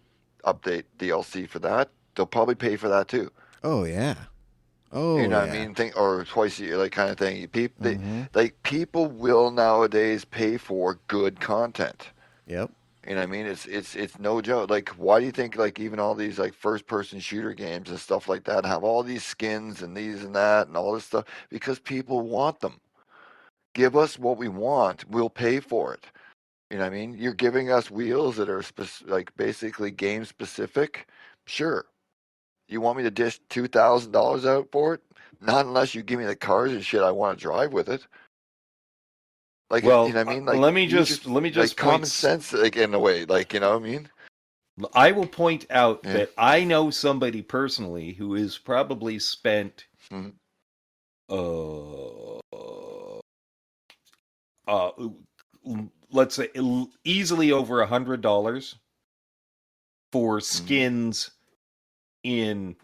update DLC for that. They'll probably pay for that too. Oh yeah. You Oh know what I yeah. mean? Think or twice a year, like kind of thing. Mm-hmm. Like people will nowadays pay for good content. Yep. You know what I mean? It's no joke. Like, why do you think like even all these like first person shooter games and stuff like that have all these skins and these and that and all this stuff? Because people want them. Give us what we want, we'll pay for it. You know what I mean? You're giving us wheels that are like basically game specific. Sure. You want me to dish $2,000 out for it? Not unless you give me the cars and shit I want to drive with it. Like, you Well, know what I mean? Like, let me use just your let me like just common sense, like in a way. Like, you know what I mean? I will point out Yeah. that I know somebody personally who has probably spent hmm uh uh let's say easily over $100 for hmm in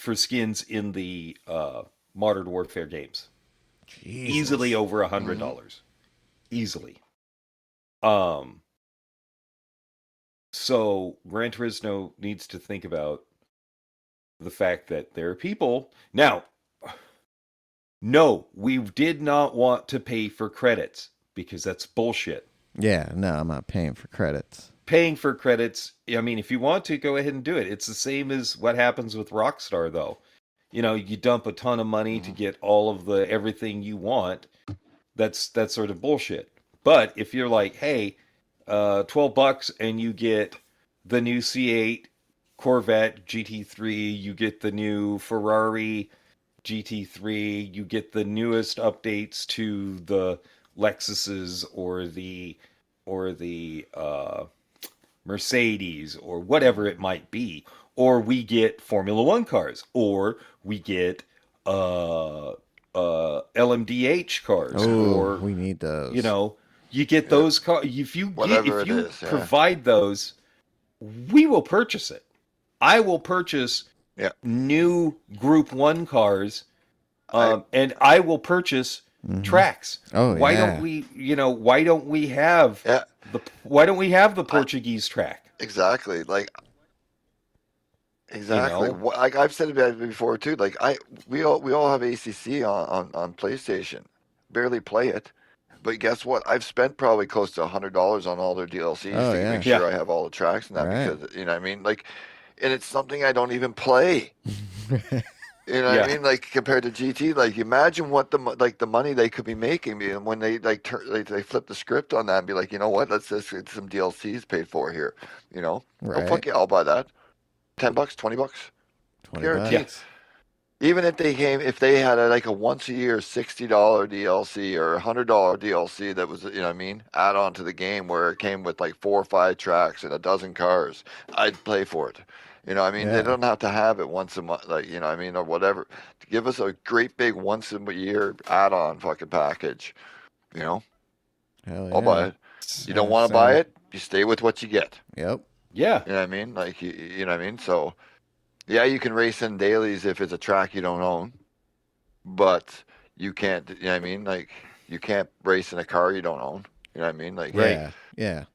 skins in the Modern Warfare games. Easily Jesus. over a hundred hmm dollars. Easily. Um. So Gran Turismo needs to think about the fact that there are people now. No, we did not want to pay for credits because that's bullshit. Yeah. No, I'm not paying for credits. Paying for credits, I mean, if you want to, go ahead and do it. It's the same as what happens with Rockstar, though. You know, you dump a ton of money to hmm get all of the everything you want. That's sort of bullshit. But if you're like, hey, $12 and you get the new C8 Corvette GT3, you get the new Ferrari GT3, you get the newest updates to the Lexuses or the Mercedes or whatever it might be, or we get Formula One cars, or we get LMDH cars, Oh, or we need you those. know, you get Yeah. those cars. Whatever If it you is, yeah. provide those, we will purchase it. I will purchase Yeah. new Group One cars, I and I will purchase Hmm. tracks. Oh Why don't yeah, we? Why don't we have yeah. the I Portuguese track? exactly. You Exactly. know, Like I've said it before too. Like we all have ACC on PlayStation. Barely play it, but guess what? I've spent probably close to $100 on all their DLCs oh to make yeah, yeah, sure I have all the tracks and that right. because you know what I mean. Like, and it's something I don't even play. You know what I yeah, mean? Like compared to GT, like imagine what the money they could be making when they they flip the script on that and be like, you know what? Let's just get some DLCs paid for here. You know? Oh Right. fuck yeah, I'll buy that. $10, $20, 20 yeah. guaranteed. bucks. Even if they had like a once a year $60 DLC or $100 DLC that was, you know what I mean, add on to the game where it came with like 4 or 5 tracks and a dozen cars, I'd play for it. You know, what I mean, they Yeah. don't have to have it once a month, like you know, what I mean, or whatever. Give us a great big once a year add-on fucking package. You know, Hell I'll buy yeah. it. You don't That want to buy sound. it, you stay with what you get. Yep. Yeah. You know what I mean? Like you know what I mean? So yeah, you can race in dailies if it's a track you don't own, but you can't. You know what I mean? Like you can't race in a car you don't own. You know what I mean? Like Right. Yeah. Yeah.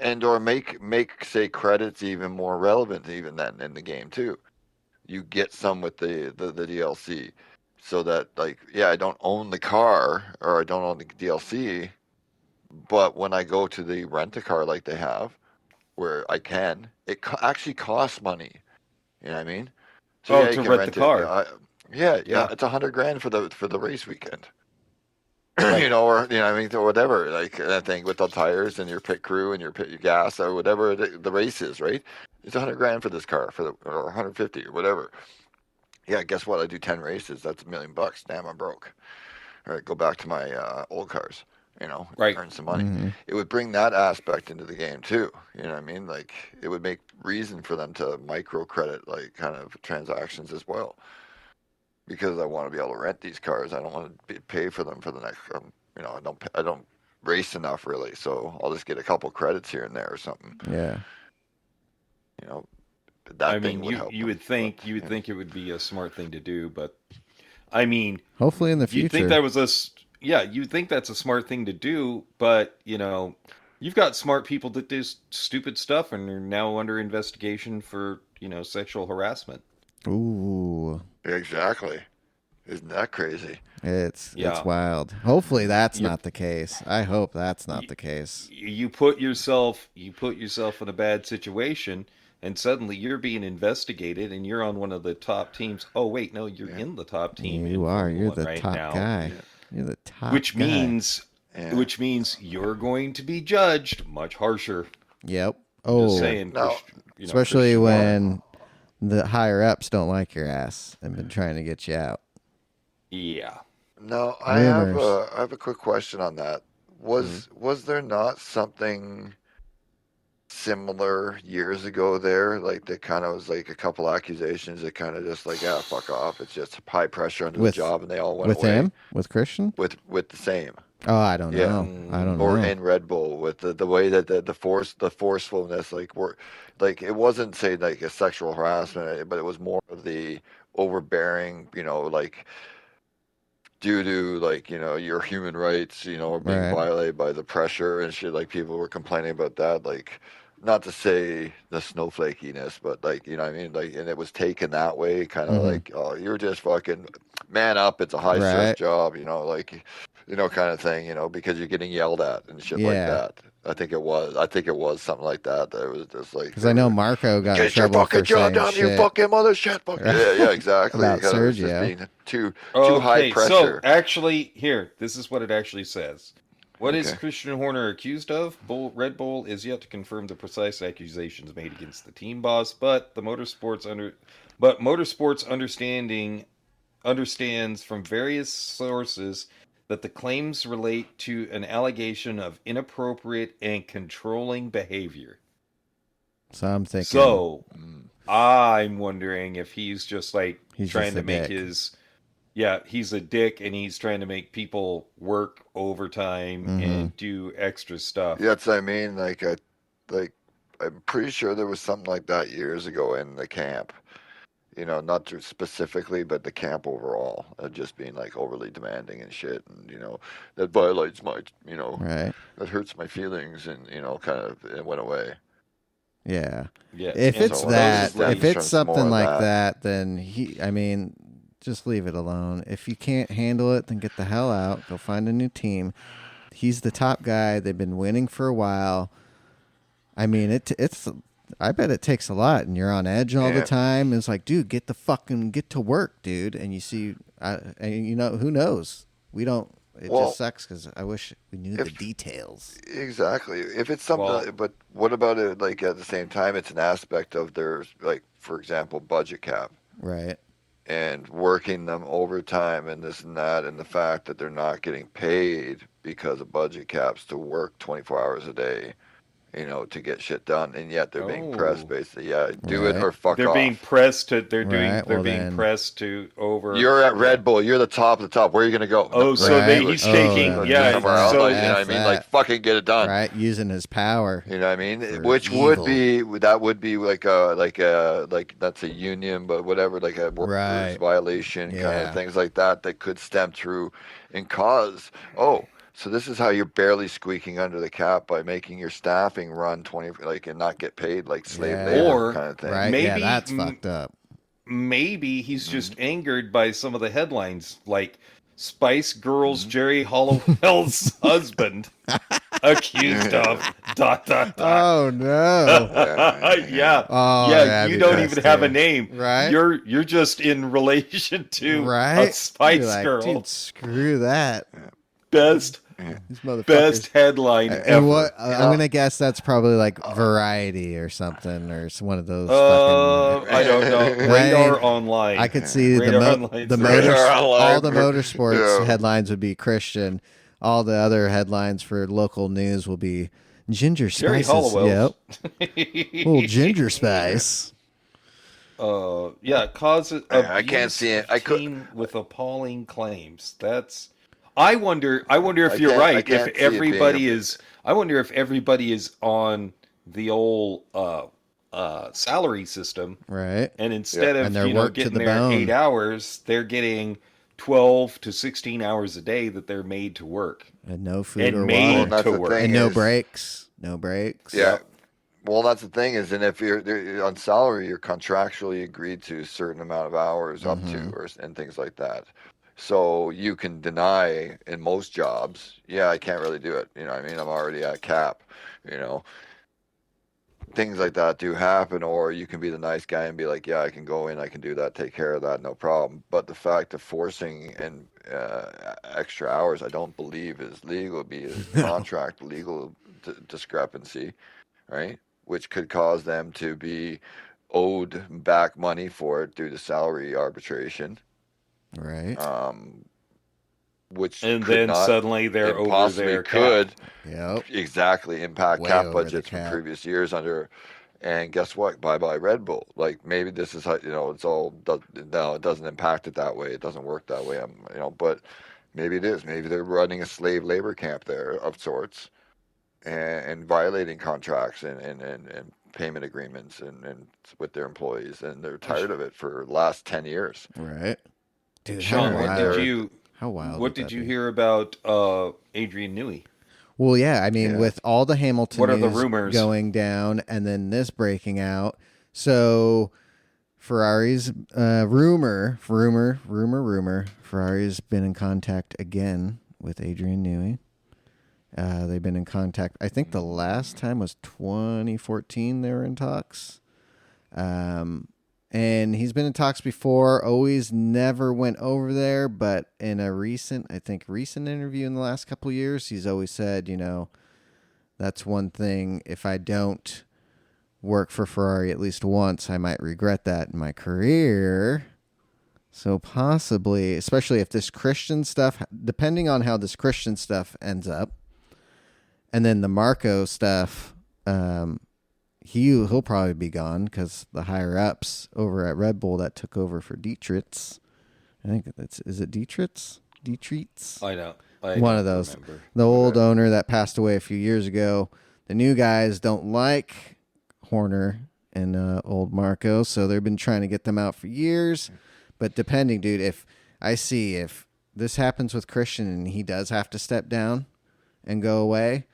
and or make say credits even more relevant even then in the game too. You get some with the DLC, so that like yeah, I don't own the car or I don't own the DLC, but when I go to the rent a car like they have, where I can, actually costs money. You know what I mean? So Oh, yeah, you to can rent the rent it. car. Yeah, Yeah. it's $100 for the race weekend. You Right. know, or you know, I mean, or whatever. Like that thing with the tires and your pit crew and your gas or whatever the race is, right? It's $100 for this car or 150 or whatever. Yeah, guess what? I do 10 races. That's $1,000,000. Damn, I'm broke. All right, go back to my old cars. You know, Right. earn some money. Hmm. It would bring that aspect into the game too. You know what I mean? Like it would make reason for them to micro credit like kind of transactions as well. Because I want to be able to rent these cars. I don't want to pay for them for the next. You know, I don't race enough really, so I'll just get a couple credits here and there or something. Yeah. You know, I that thing mean, would you help you them. would But think yeah, it would be a smart thing to do, but I mean, Hopefully in the you'd think future. that was yeah, you'd think that's a smart thing to do, but you've got smart people that do stupid stuff and are now under investigation for, sexual harassment. Ooh. exactly. Isn't that crazy? It's Yeah. wild. Hopefully that's You not the case. I hope that's not you, the case. you put yourself in a bad situation, and suddenly you're being investigated and you're on one of the top teams. Oh wait, no, you're Yeah, in the top team You in are. Formula You're 1 the right top now, guy. yeah, You're the top which guy. means yeah. which means you're going to be judged much harsher. Yep. Just Yeah. Oh, saying, Now, especially Christian now, Horner. when the higher ups don't like your ass and been trying to get you out. Yeah. now Rumors. I have a quick question on that. Mhm. Was there not something similar years ago there? Like that kind of was like a couple accusations that kind of just like, yeah, fuck off. It's just high pressure under the With job, and they all went with away him? With Christian? with the same. Oh, I don't Yeah, know. I don't Mm, or know. in Red Bull with the way that the forcefulness like it wasn't say like a sexual harassment, but it was more of the overbearing, like due to like your human rights, are being Right. violated by the pressure and shit. Like people were complaining about that. Like not to say the snowflakiness, but like what I mean. Like and it was taken that way, kind of Mm-hmm. like oh you're just fucking man up. It's a high stress Right. job, like kind of thing. Because you're getting yelled at and shit like Yeah. that. I think it was something like that. That it was just like Because they I know were Marco got in get your trouble fucking for job saying done, you shit. fucking mother shit. Fuck Right? yeah, yeah, exactly. About Because it was just Sergio. being too high okay, so pressure. actually, here, this is what it actually says. What is Okay. Christian Horner accused of? Red Bull is yet to confirm the precise accusations made against the team boss, but Motorsports understands from various sources that the claims relate to an allegation of inappropriate and controlling behavior. So I'm thinking So, Mm. I'm wondering if he's just like He's trying just to a make dick. his. Yeah, he's a dick, and he's trying to make people work overtime and do extra stuff. Yeah, that's what I mean. Like I'm pretty sure there was something like that years ago in the camp. Not just specifically, but the camp overall, just being like overly demanding and shit, and that violates my, Right. that hurts my feelings, and kind of it went away. Yeah. Yeah, If and it's So that, supposedly- if it's Turns to more something of like that. then I mean, just leave it alone. If you can't handle it, then get the hell out. Go find a new team. He's the top guy. They've been winning for a while. I mean, it's. I bet it takes a lot, and you're on edge all the Yeah. time. It's like, dude, get to work, dude. And you see, and who knows? We don't. It Well, just sucks because I wish we knew the if- details. Exactly. If it's something, Well- but what about it? Like at the same time, it's an aspect of their, like, for example, budget cap Right. and working them overtime and this and that, and the fact that they're not getting paid because of budget caps to work 24 hours a day, to get shit done, and yet they're being pressed Oh. basically. Yeah, do it Right. or fuck They're off. being pressed to. They're Right, well being then- pressed to over. You're at Red Bull. You're the top of the top. Where are you gonna go? Oh, so Right. he's Oh, taking. yeah, Yeah, somewhere else. so Like, you know what I mean? F Like, that. fucking get it done. Right. Using his power. You know what I mean? For Which evil. would be like that's a union, but whatever, like a workers Right. violation kind Yeah. of things like that could stem through and cause. So this is how you're barely squeaking under the cap by making your staffing run 20 and not get paid like slave Yeah. labor Or- kind of thing. Right. Maybe- yeah, that's fucked up. Maybe he's just angered by some of the headlines, like Spice Girls Jerry Hollowell's husband accused of ... Oh no. yeah. Oh, yeah, that'd you be don't best, even have a dude. name. Right. You're just in relation to Right. a Spice You're like, Girl. dude, screw that. Best These motherfuckers. best headline ever. And what I'm gonna guess that's probably like Variety or something, or one of those. Fucking, I don't know. Radar Online. I could see Radar the Online's Radar Online. all the motorsports Yeah. headlines would be Christian. All the other headlines for local news will be ginger Jerry spices. Hollowell. Yep, little ginger spice. Yeah, causes I can't see it. I could- team with appalling claims. That's. I wonder if I you're can't- I right. can't If see it being everybody a- is. I wonder if everybody is on the old salary system, Right. and instead And of they're worked to getting the their bone. 8 hours, they're getting 12 to 16 hours a day that they're made to work And no food and or made water. that's to the work. thing. And no is- breaks. No breaks. Yeah. Well, that's the thing is, and if you're on salary, you're contractually agreed to a certain amount of hours up to, and things like that. So you can deny in most jobs, yeah, I can't really do it. You know what I mean? I'm already at cap, Things like that do happen, or you can be the nice guy and be like, yeah, I can go in, I can do that, take care of that, no problem. But the fact of forcing and extra hours, I don't believe is legal. It'd be a contract legal discrepancy, right? Which could cause them to be owed back money for it due to salary arbitration. Right. Which And could then not, suddenly they're it over possibly their could cap. Yep. exactly impact Way cap over the budgets from cap. previous years under. And guess what? Bye bye Red Bull. Like maybe this is how it's all. No, it doesn't impact it that way. It doesn't work that way. But maybe it is. Maybe they're running a slave labor camp there of sorts, and violating contracts and payment agreements and with their employees, and they're tired of it for the last 10 years. Right. Dude, Sean, how what wild. did you How wild. what would did that you be? hear about Adrian Newey? Well, yeah, I mean, Yeah. with all the Hamilton What are the news rumors? going down and then this breaking out, so Ferrari's rumor, Ferrari's been in contact again with Adrian Newey. They've been in contact. I think the last time was 2014 they were in talks. And he's been in talks before, always never went over there, but in a recent interview in the last couple of years, he's always said, that's one thing, if I don't work for Ferrari at least once, I might regret that in my career. So possibly, especially if this Christian stuff, depending on how this Christian stuff ends up, and then the Marco stuff, he'll probably be gone because the higher ups over at Red Bull that took over for Dietrich's. I think is it Dietrich's? Dietrich's? I know. One of those. Remember. The old owner that passed away a few years ago. The new guys don't like Horner and old Marco, so they've been trying to get them out for years. But depending, dude, if this happens with Christian and he does have to step down and go away,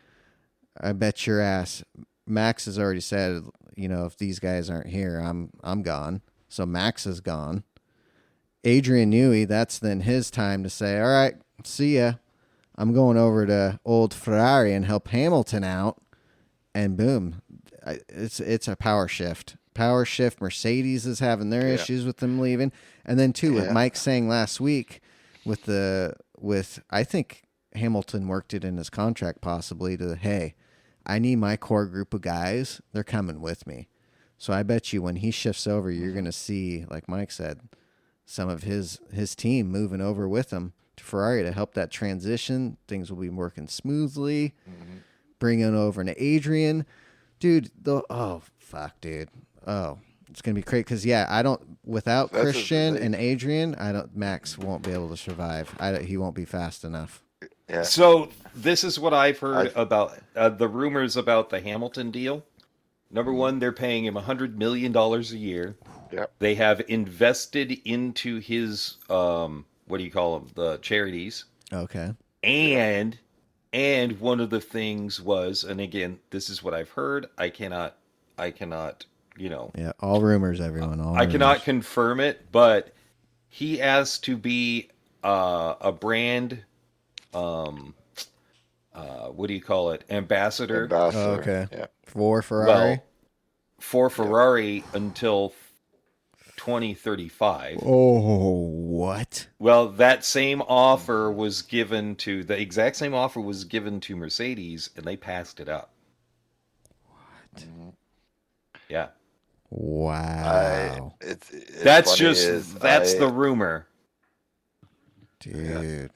I bet your ass Max has already said, if these guys aren't here, I'm gone. So Max is gone. Adrian Newey, that's then his time to say, all right, see ya. I'm going over to old Ferrari and help Hamilton out. And boom, it's a power shift. Power shift. Mercedes is having their issues with them leaving. And then too, with Mike saying last week I think Hamilton worked it in his contract possibly to, hey, I need my core group of guys. They're coming with me. So I bet you when he shifts over, you're going to see, like Mike said, some of his team moving over with him to Ferrari to help that transition. Things will be working smoothly. Mm-hmm. Bringing over to Adrian. Dude, oh, fuck, dude. Oh, it's going to be great because, without Christian and Adrian, Max won't be able to survive. He won't be fast enough. Yeah. So this is what I've heard about the rumors about the Hamilton deal. Number one, they're paying him $100 million a year. Yep. They have invested into his, what do you call them? The charities. Okay. And one of the things was, and again, this is what I've heard. I cannot, Yeah, all rumors, everyone. I cannot confirm it, but he asked to be a brand, what do you call it? Ambassador. Oh, okay. Yeah. For Ferrari? Well, for Ferrari until 2035. Oh, what? Well, that same offer was given to Mercedes, and they passed it up. What? Yeah. Wow. That's the rumor, dude. Yeah.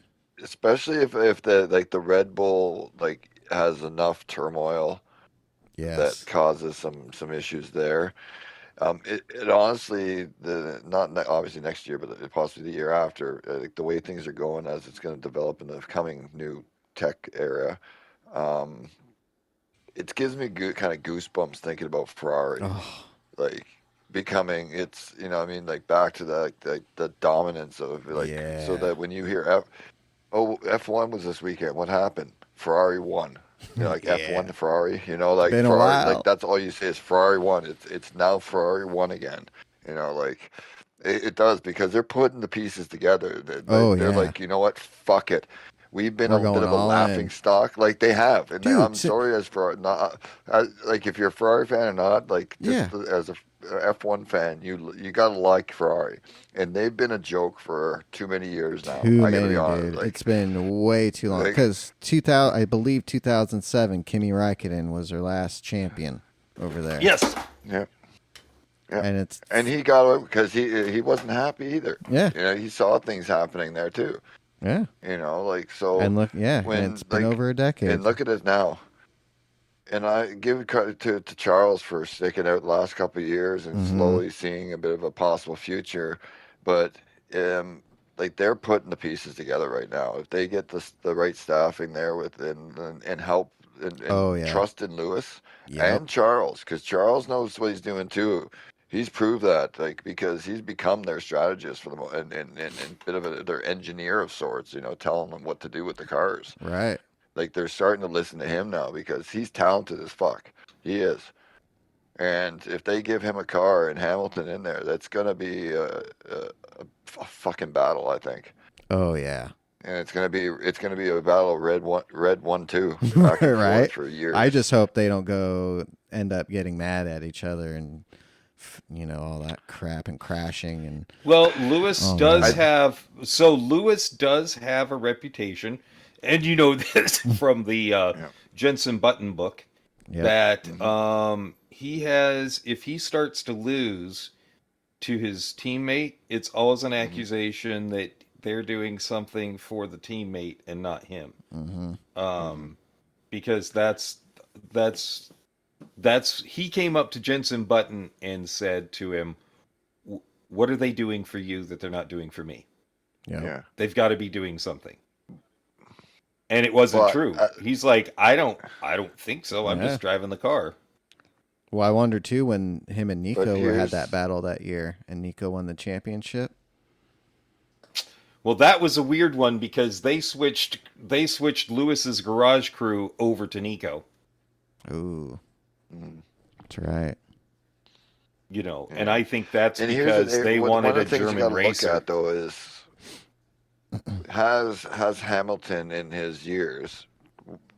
Especially if the Red Bull has enough turmoil that causes some issues there. It honestly, not obviously next year, but possibly the year after, the way things are going as it's going to develop in the coming new tech era, it gives me kind of goosebumps thinking about Ferrari, becoming back to the dominance of so that when you hear F1 was this weekend, what happened? Ferrari won. F1 to Ferrari, been Ferrari, a while. that's all you say is Ferrari won. It's now Ferrari won again. It does because they're putting the pieces together. They're like, you know what? Fuck it. We've been a bit of a laughing stock, like they have. And Dude, I'm sorry as for not if you're a Ferrari fan or not, as a F1 fan, you gotta like Ferrari, and they've been a joke for too many years now. I gotta be honest, dude. It's been way too long because 2000, I believe 2007, Kimi Räikkönen was their last champion over there. Yes. Yeah. Yeah. And he got it because he wasn't happy either. Yeah. He saw things happening there too. Yeah. So. And look, and it's been over a decade. And look at it now. And I give credit to Charles for sticking out the last couple of years and slowly seeing a bit of a possible future. But they're putting the pieces together right now. If they get the right staffing there and help and trust in Lewis and Charles, because Charles knows what he's doing too. He's proved that, because he's become their strategist for them and bit of their engineer of sorts. Telling them what to do with the cars. Right. They're starting to listen to him now because he's talented as fuck. He is. And if they give him a car and Hamilton in there, that's going to be a fucking battle, I think. Oh, yeah. And it's going to be a battle of red 1-2 back and right? forth for years. I just hope they don't end up getting mad at each other and all that crap and crashing and. Well, Lewis does have a reputation. And you know this from the Jensen Button book that he has, if he starts to lose to his teammate, it's always an accusation that they're doing something for the teammate and not him. Because that's he came up to Jensen Button and said to him, "What are they doing for you that they're not doing for me? Yep. Yeah. They've got to be doing something." And it wasn't But true. He's like, I don't think so. I'm Yeah. just driving the car. Well, I wonder too when him and But Nico had here's- that battle that year, and Nico won the championship. Well, that was a weird one because they switched Lewis's garage crew over to Nico. Ooh, Mhm. that's right. You know, Yeah. and I think that's And because they one wanted of a the things you German got to look racer. at though is has Hamilton in his years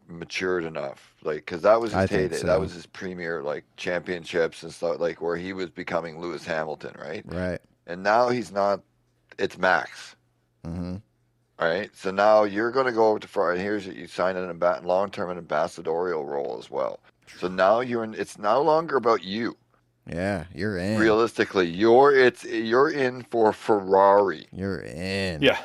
matured enough, like, because that was his I think heyday, so. that was his premier like championships and stuff, like where he was becoming Lewis Hamilton, right? Right. And now he's not. It's Max. Mm-hmm. All right, so now you're going to go over to Ferrari, and here's you sign an long-term and ambassadorial role as well. So now you're in. It's no longer about you. Yeah, you're in. Realistically, you're in for Ferrari. You're in. Yeah.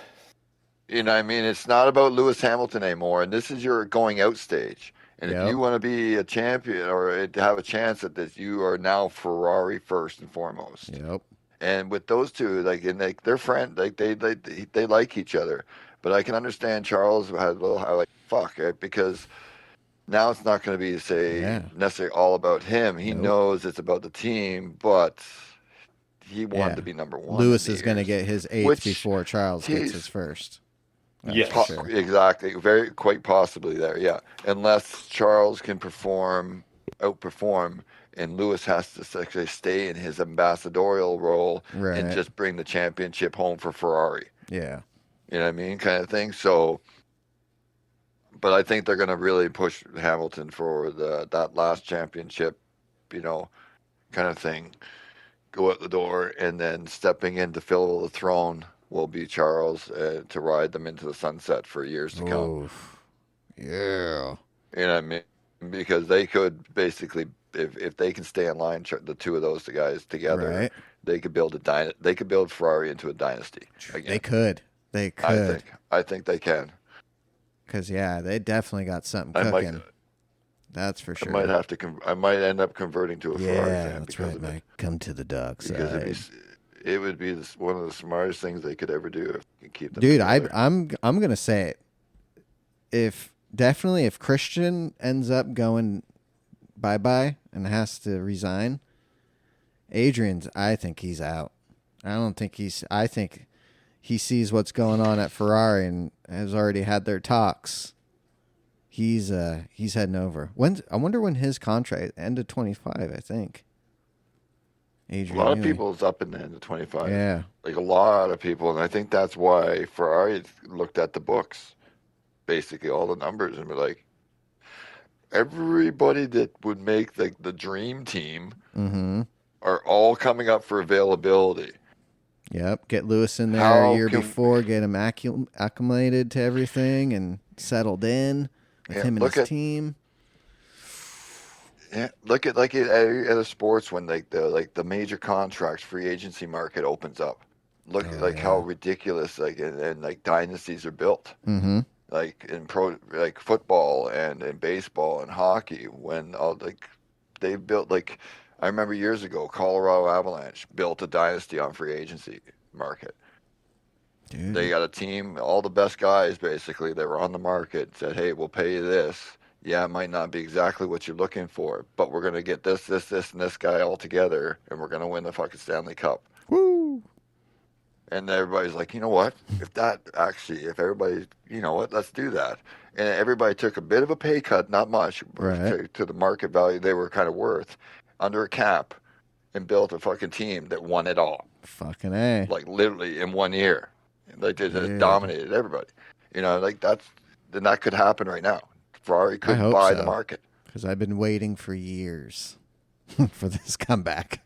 You know what I mean? It's not about Lewis Hamilton anymore, and this is your going out stage. And if Yep. you want to be a champion or to have a chance at this, you are now Ferrari first and foremost. Yep. And with those two, like, and they're friends, like they like each other. But I can understand Charles had a little like fuck it, because now it's not going to be necessarily all about him. He Nope. knows it's about the team, but he wanted Yeah. to be number one. Lewis is going to get his eighth which before Charles gets he's- his first. That's Yes. for sure. Exactly, very quite possibly there, yeah. Unless Charles can outperform, and Lewis has to actually stay in his ambassadorial role Right. and just bring the championship home for Ferrari. Yeah. You know what I mean, kind of thing. So, but I think they're going to really push Hamilton for that last championship, you know, kind of thing. Go out the door, and then stepping in to fill the throne will be Charles to ride them into the sunset for years to come. Oof. Yeah. You know what I mean? Because they could basically, if they can stay in line, the two of those guys together, Right. they could build they could build Ferrari into a dynasty. Again. They could. They could. I think they can. Because, yeah, they definitely got something I cooking. might, That's for sure. I might have to. I might end up converting to a Ferrari Yeah, fan that's because right, of it. Mike. Come to the dark Because side. it would be one of the smartest things they could ever do if you keep them Dude, together. I'm gonna say it. If Christian ends up going bye and has to resign, Adrian's, I think he's out. I think he sees what's going on at Ferrari and has already had their talks. He's heading over. I wonder when his contract end of 25, I think. Adrian A lot of Newey. people's up in the end of 25. Yeah. Like a lot of people, and I think that's why Ferrari looked at the books, basically all the numbers, and were like, everybody that would make the dream team Mm-hmm. are all coming up for availability. Yep. Get Lewis in there How a year can- before, get him acclimated to everything and settled in with Yeah, him and look his at- team. Yeah, look at like at the sports when the major contracts free agency market opens up. Look Oh, like yeah. how ridiculous and like dynasties are built. Mm-hmm. Like in like football and in baseball and hockey, when they built, like, I remember years ago Colorado Avalanche built a dynasty on free agency market. Dude. They got a team, all the best guys basically that were on the market said, hey, we'll pay you this. Yeah, it might not be exactly what you're looking for, but we're gonna get this, and this guy all together, and we're gonna win the fucking Stanley Cup. Woo! And everybody's like, you know what? If everybody, you know what, let's do that. And everybody took a bit of a pay cut, not much, Right. to the market value they were kind of worth, under a cap, and built a fucking team that won it all, Fucking A. like literally in 1 year. Like they just Dude. dominated everybody. You know, like then that could happen right now. Ferrari could hope buy so. the market. Because I've been waiting for years for this comeback.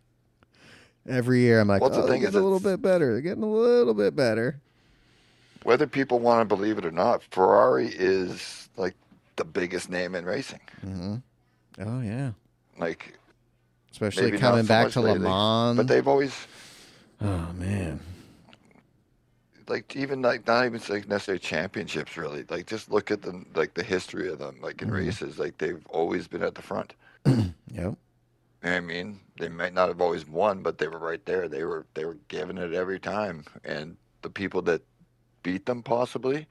Every year I'm like, Well, the they're thing getting is, a little bit better. They're getting a little bit better. Whether people want to believe it or not, Ferrari is like the biggest name in racing. Mm-hmm. Oh, yeah. Like, Especially maybe coming not so back much to Le lately, Mans. but they've always, Oh, man. like, even like not even like necessarily championships really. Like, just look at them, like the history of them, like in Mhm. races. Like they've always been at the front. Yep. I mean, they might not have always won, but they were right there. They were giving it every time, and the people that beat them possibly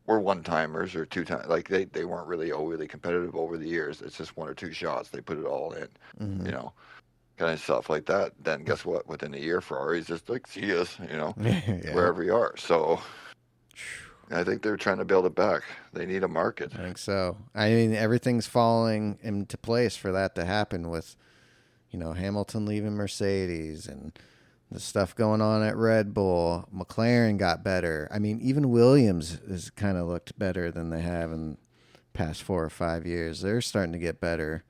were one timers or two time. Like they weren't really overly competitive over the years. It's just one or two shots. They put it all in, Hmm. you know, kind of stuff like that. Then guess what? Within a year, Ferrari's just like, see us, Yeah. wherever you are. So I think they're trying to build it back. They need a market. I think so. I mean, everything's falling into place for that to happen with, Hamilton leaving Mercedes and the stuff going on at Red Bull. McLaren got better. I mean, even Williams has kind of looked better than they have in past 4 or 5 years. They're starting to get better.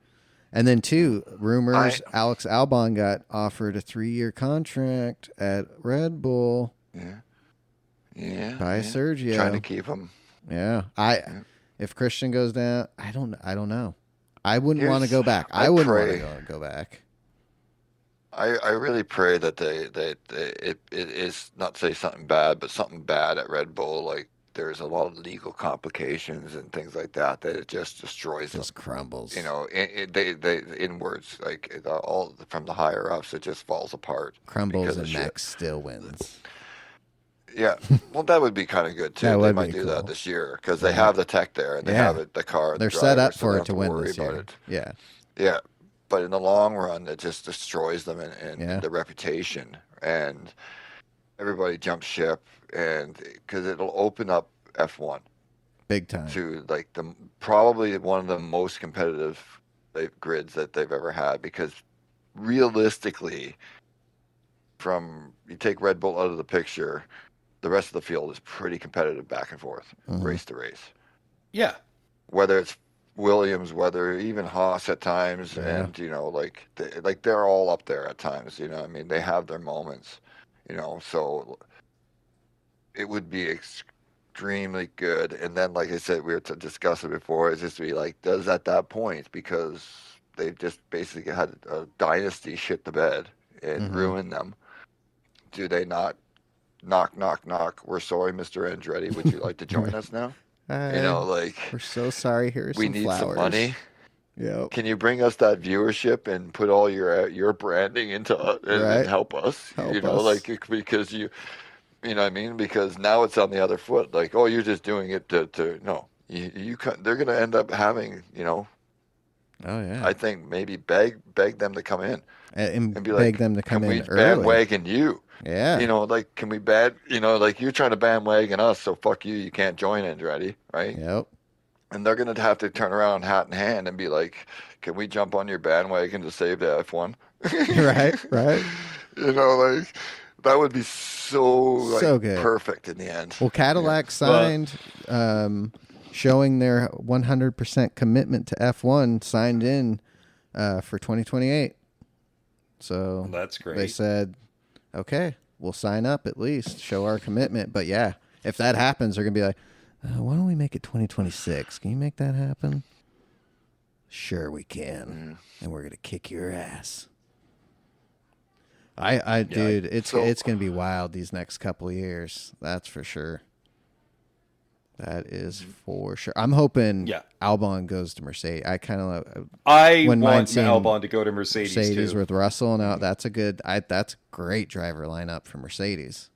And then, too, rumors Alex Albon got offered a 3-year contract at Red Bull. Yeah. By Sergio. Trying to keep him. Yeah. If Christian goes down, I don't know. I wouldn't want to go back. I wouldn't want to go back. I really pray that it is not say something bad, but something bad at Red Bull. Like there's a lot of legal complications and things like that it just destroys them. Just crumbles. They inwards, like all from the higher ups, it just falls apart. Crumbles and Max still wins. Yeah, well, that would be kind of good too. They might do that this year because they have the tech there and they have the car. They're set up for it to win this year. Yeah. Yeah, but in the long run, it just destroys them and the reputation, and everybody jumps ship, and because it'll open up F1 big time to like probably one of the most competitive grids that they've ever had. Because realistically, from you take Red Bull out of the picture, the rest of the field is pretty competitive back and forth, race to race. Yeah. Whether it's Williams, whether even Haas at times, and they're all up there at times. I mean, they have their moments. So it would be extremely good. And then, like I said, we were to discuss it before. It's just to be like, does at that point, because they've just basically had a dynasty shit the bed and ruin them. Do they not? Knock, knock, knock. We're sorry, Mr. Andretti. Would you like to join us now? We're so sorry. Here's we some need flowers. some money. Yep. Can you bring us that viewership and put all your branding into and help us? Because you know what I mean? Because now it's on the other foot. Like, oh, you're just doing it to no. You they're going to end up having, Oh yeah. I think maybe beg them to come in and be beg like, them to come in can we early. bandwagon you? Yeah. Can we like you're trying to bandwagon us, so fuck you. You can't join Andretti, right? Yep. And they're going to have to turn around hat in hand and be like, can we jump on your bandwagon to save the F1? Right. That would be so good. Perfect in the end. Well, Cadillac signed, showing their 100% commitment to F1, signed in for 2028. So that's great. They said, okay, we'll sign up at least, show our commitment. But yeah, if that happens, they're going to be like, why don't we make it 2026? Can you make that happen? Sure we can. And we're going to kick your ass. Dude, it's going to be wild these next couple of years. That's for sure. That is for sure. I'm hoping Albon goes to Mercedes. I want Albon to go to Mercedes too. With Russell. Now that's a great driver lineup for Mercedes.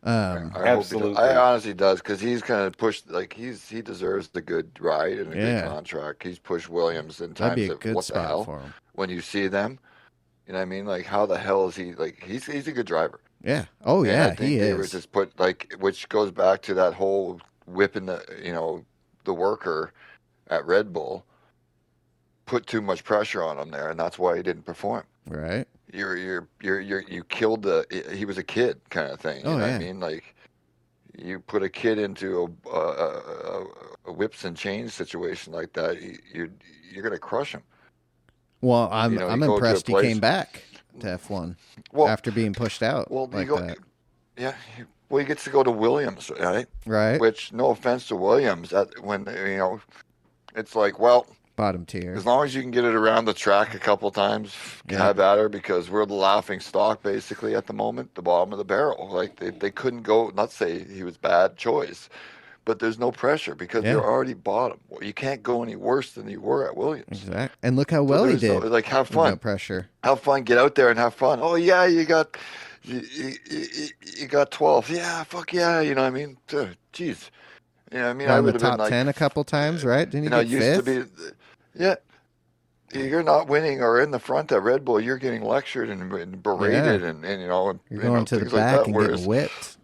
Absolutely. I honestly does, because he's kind of pushed, like he deserves the good ride and a good contract. He's pushed Williams in times That'd be a of good what spot the hell for him. When you see them. You know what I mean? Like, how the hell is he? Like, he's a good driver. Yeah. Oh yeah, I think he they is. were just put which goes back to that whole whipping the worker at Red Bull. Put too much pressure on him there, and that's why he didn't perform. Right. You killed he was a kid kind of thing. You know what I mean? Like, you put a kid into a whips and chains situation like that, you're gonna crush him. Well, I'm impressed he came back to F1 after being pushed out. Well, that. Yeah. Well, he gets to go to Williams, right? Right. Which, no offense to Williams, it's like, well, bottom tier. As long as you can get it around the track a couple times, have at her, because we're the laughing stock basically at the moment, the bottom of the barrel. Like they couldn't go. Not say he was bad choice, but there's no pressure because Yeah. they're already bottom. Well, you can't go any worse than you were at Williams. Exactly. And look how well he there's no- did. like, have with no fun. pressure. Have fun. Get out there and have fun. Oh yeah, you got 12. Yeah, fuck yeah. You know what I mean? Jeez. You know what I mean? I Won the would have been top like, 10 a couple times, right? Didn't he get used fifth? to be. Yeah. You're not winning or in the front at Red Bull. You're getting lectured and berated, and you know, and, You're going to the things like back that. and Whereas getting whipped.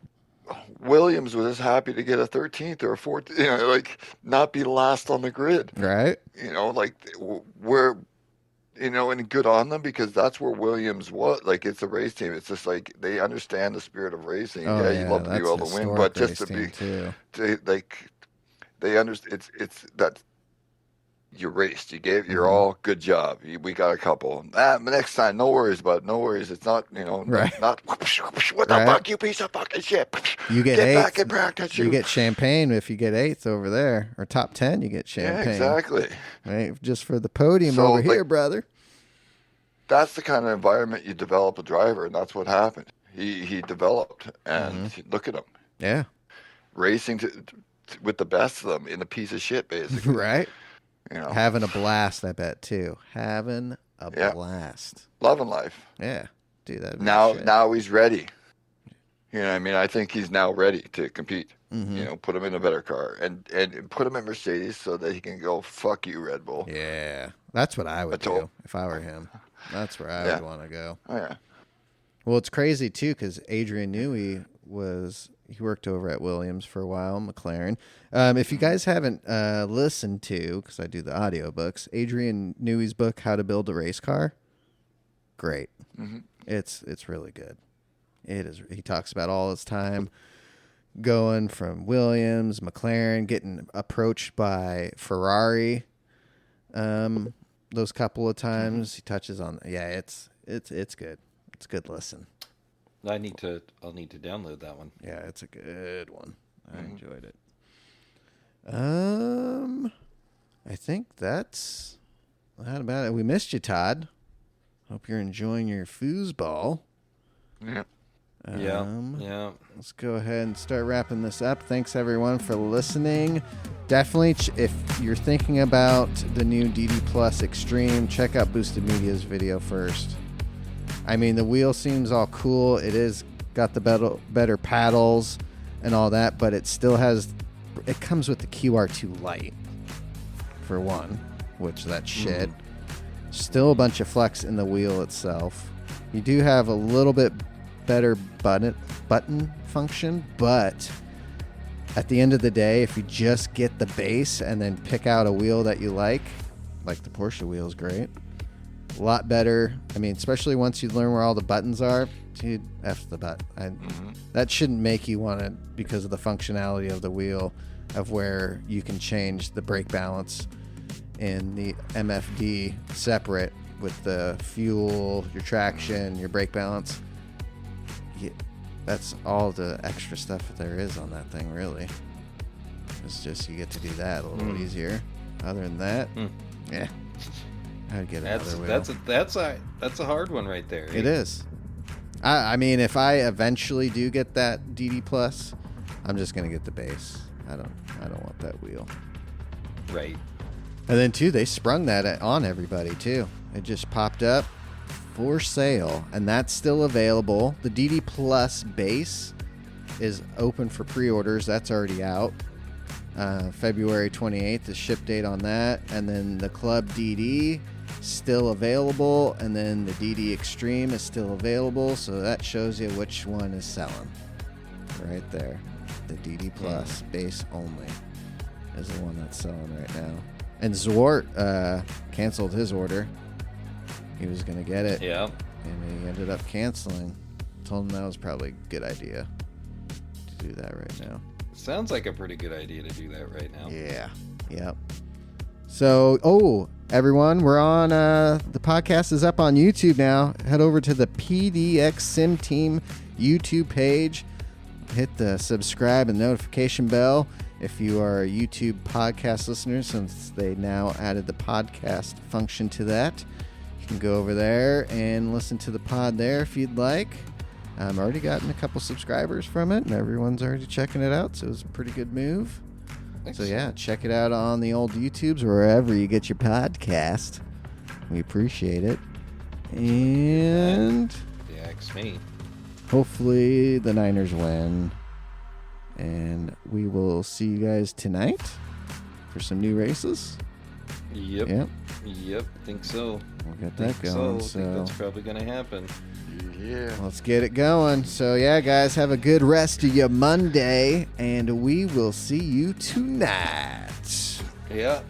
Williams was happy to get a 13th or a 14th, you know, like not be last on the grid. Right? You know, like we're, you know, and good on them because that's where Williams was. Like it's a race team. It's just like they understand the spirit of racing. Oh, yeah, yeah, you love to that's be able a to win, historic but just race to be, team, like they understand. It's that you raced. You're Mhm. all good job. We got a couple. Next time, no worries, bud. No worries. It's not, you know, Right. not what the Right. fuck, you piece of fucking shit. You get back eighth. in practice. You get champagne if you get eighth over there. Or top 10, you get champagne. Yeah, exactly. Right? Just for the podium So, over like, here, brother. That's the kind of environment you develop a driver, and that's what happened. He developed, and look at him Yeah. racing with the best of them in a piece of shit, basically. Right? You know, Having a blast, I bet, too. Having a Yeah. blast. loving life. Yeah. Dude, that Now he's ready. You know what I mean? I think he's now ready to compete. Mhm. You know, put him in a better car and put him in Mercedes so that he can go, fuck you, Red Bull. Yeah. That's what I would I told- do if I were him. That's where I Yeah. would want to go. Oh, yeah. Well, it's crazy, too, because Adrian Newey he worked over at Williams for a while, McLaren. If you guys haven't listened to, because I do the audiobooks, Adrian Newey's book, How to Build a Race Car, great. Mhm. It's really good. It is. He talks about all his time going from Williams, McLaren, getting approached by Ferrari those couple of times. He touches on, it's good. It's a good listen. I'll need to download that one. Yeah, it's a good one. I enjoyed it. I think that's that about it. We missed you, Todd. Hope you're enjoying your foosball. Yeah. Yeah. Let's go ahead and start wrapping this up. Thanks, everyone, for listening. Definitely, if you're thinking about the new DD Plus Extreme, check out Boosted Media's video first. I mean, the wheel seems all cool. It is got the better paddles and all that, but it still has... It comes with the QR2 Lite, for one, which that's shit. Still a bunch of flex in the wheel itself. You do have a little bit better button function, but at the end of the day, if you just get the base and then pick out a wheel that you like the Porsche wheel is great. A lot better. I mean, especially once you learn where all the buttons are, dude, F the butt. That shouldn't make you want to, because of the functionality of the wheel, of where you can change the brake balance in the MFD separate with the fuel, your traction, your brake balance. Yeah, that's all the extra stuff that there is on that thing, really. It's just you get to do that a little easier. Other than that, yeah, I'd get another wheel. That's a hard one right there. It is. I mean, if I eventually do get that DD Plus, I'm just gonna get the base. I don't want that wheel. Right. And then too, they sprung that on everybody too. It just popped up for sale, and that's still available. The DD Plus base is open for pre-orders. That's already out. February 28th is ship date on that. And then the Club DD still available, and then the DD Extreme is still available. So that shows you which one is selling right there. The DD Plus base only is the one that's selling right now. And Zwart canceled his order. He was going to get it. Yeah. And he ended up canceling. Told him that was probably a good idea to do that right now. Sounds like a pretty good idea to do that right now. Yeah. Yep. So, everyone, we're on, the podcast is up on YouTube now. Head over to the PDX Sim Team YouTube page. Hit the subscribe and notification bell if you are a YouTube podcast listener, since they now added the podcast function to that. You can go over there and listen to the pod there if you'd like. I've already gotten a couple subscribers from it, and everyone's already checking it out, so it was a pretty good move. So yeah, check it out on the old YouTubes or wherever you get your podcast. We appreciate it. And me. hopefully the Niners win. And we will see you guys tonight for some new races. Yep. Think so. We'll get that going. So I think that's probably going to happen. Yeah. Let's get it going. So yeah, guys, have a good rest of your Monday, and we will see you tonight. Yeah.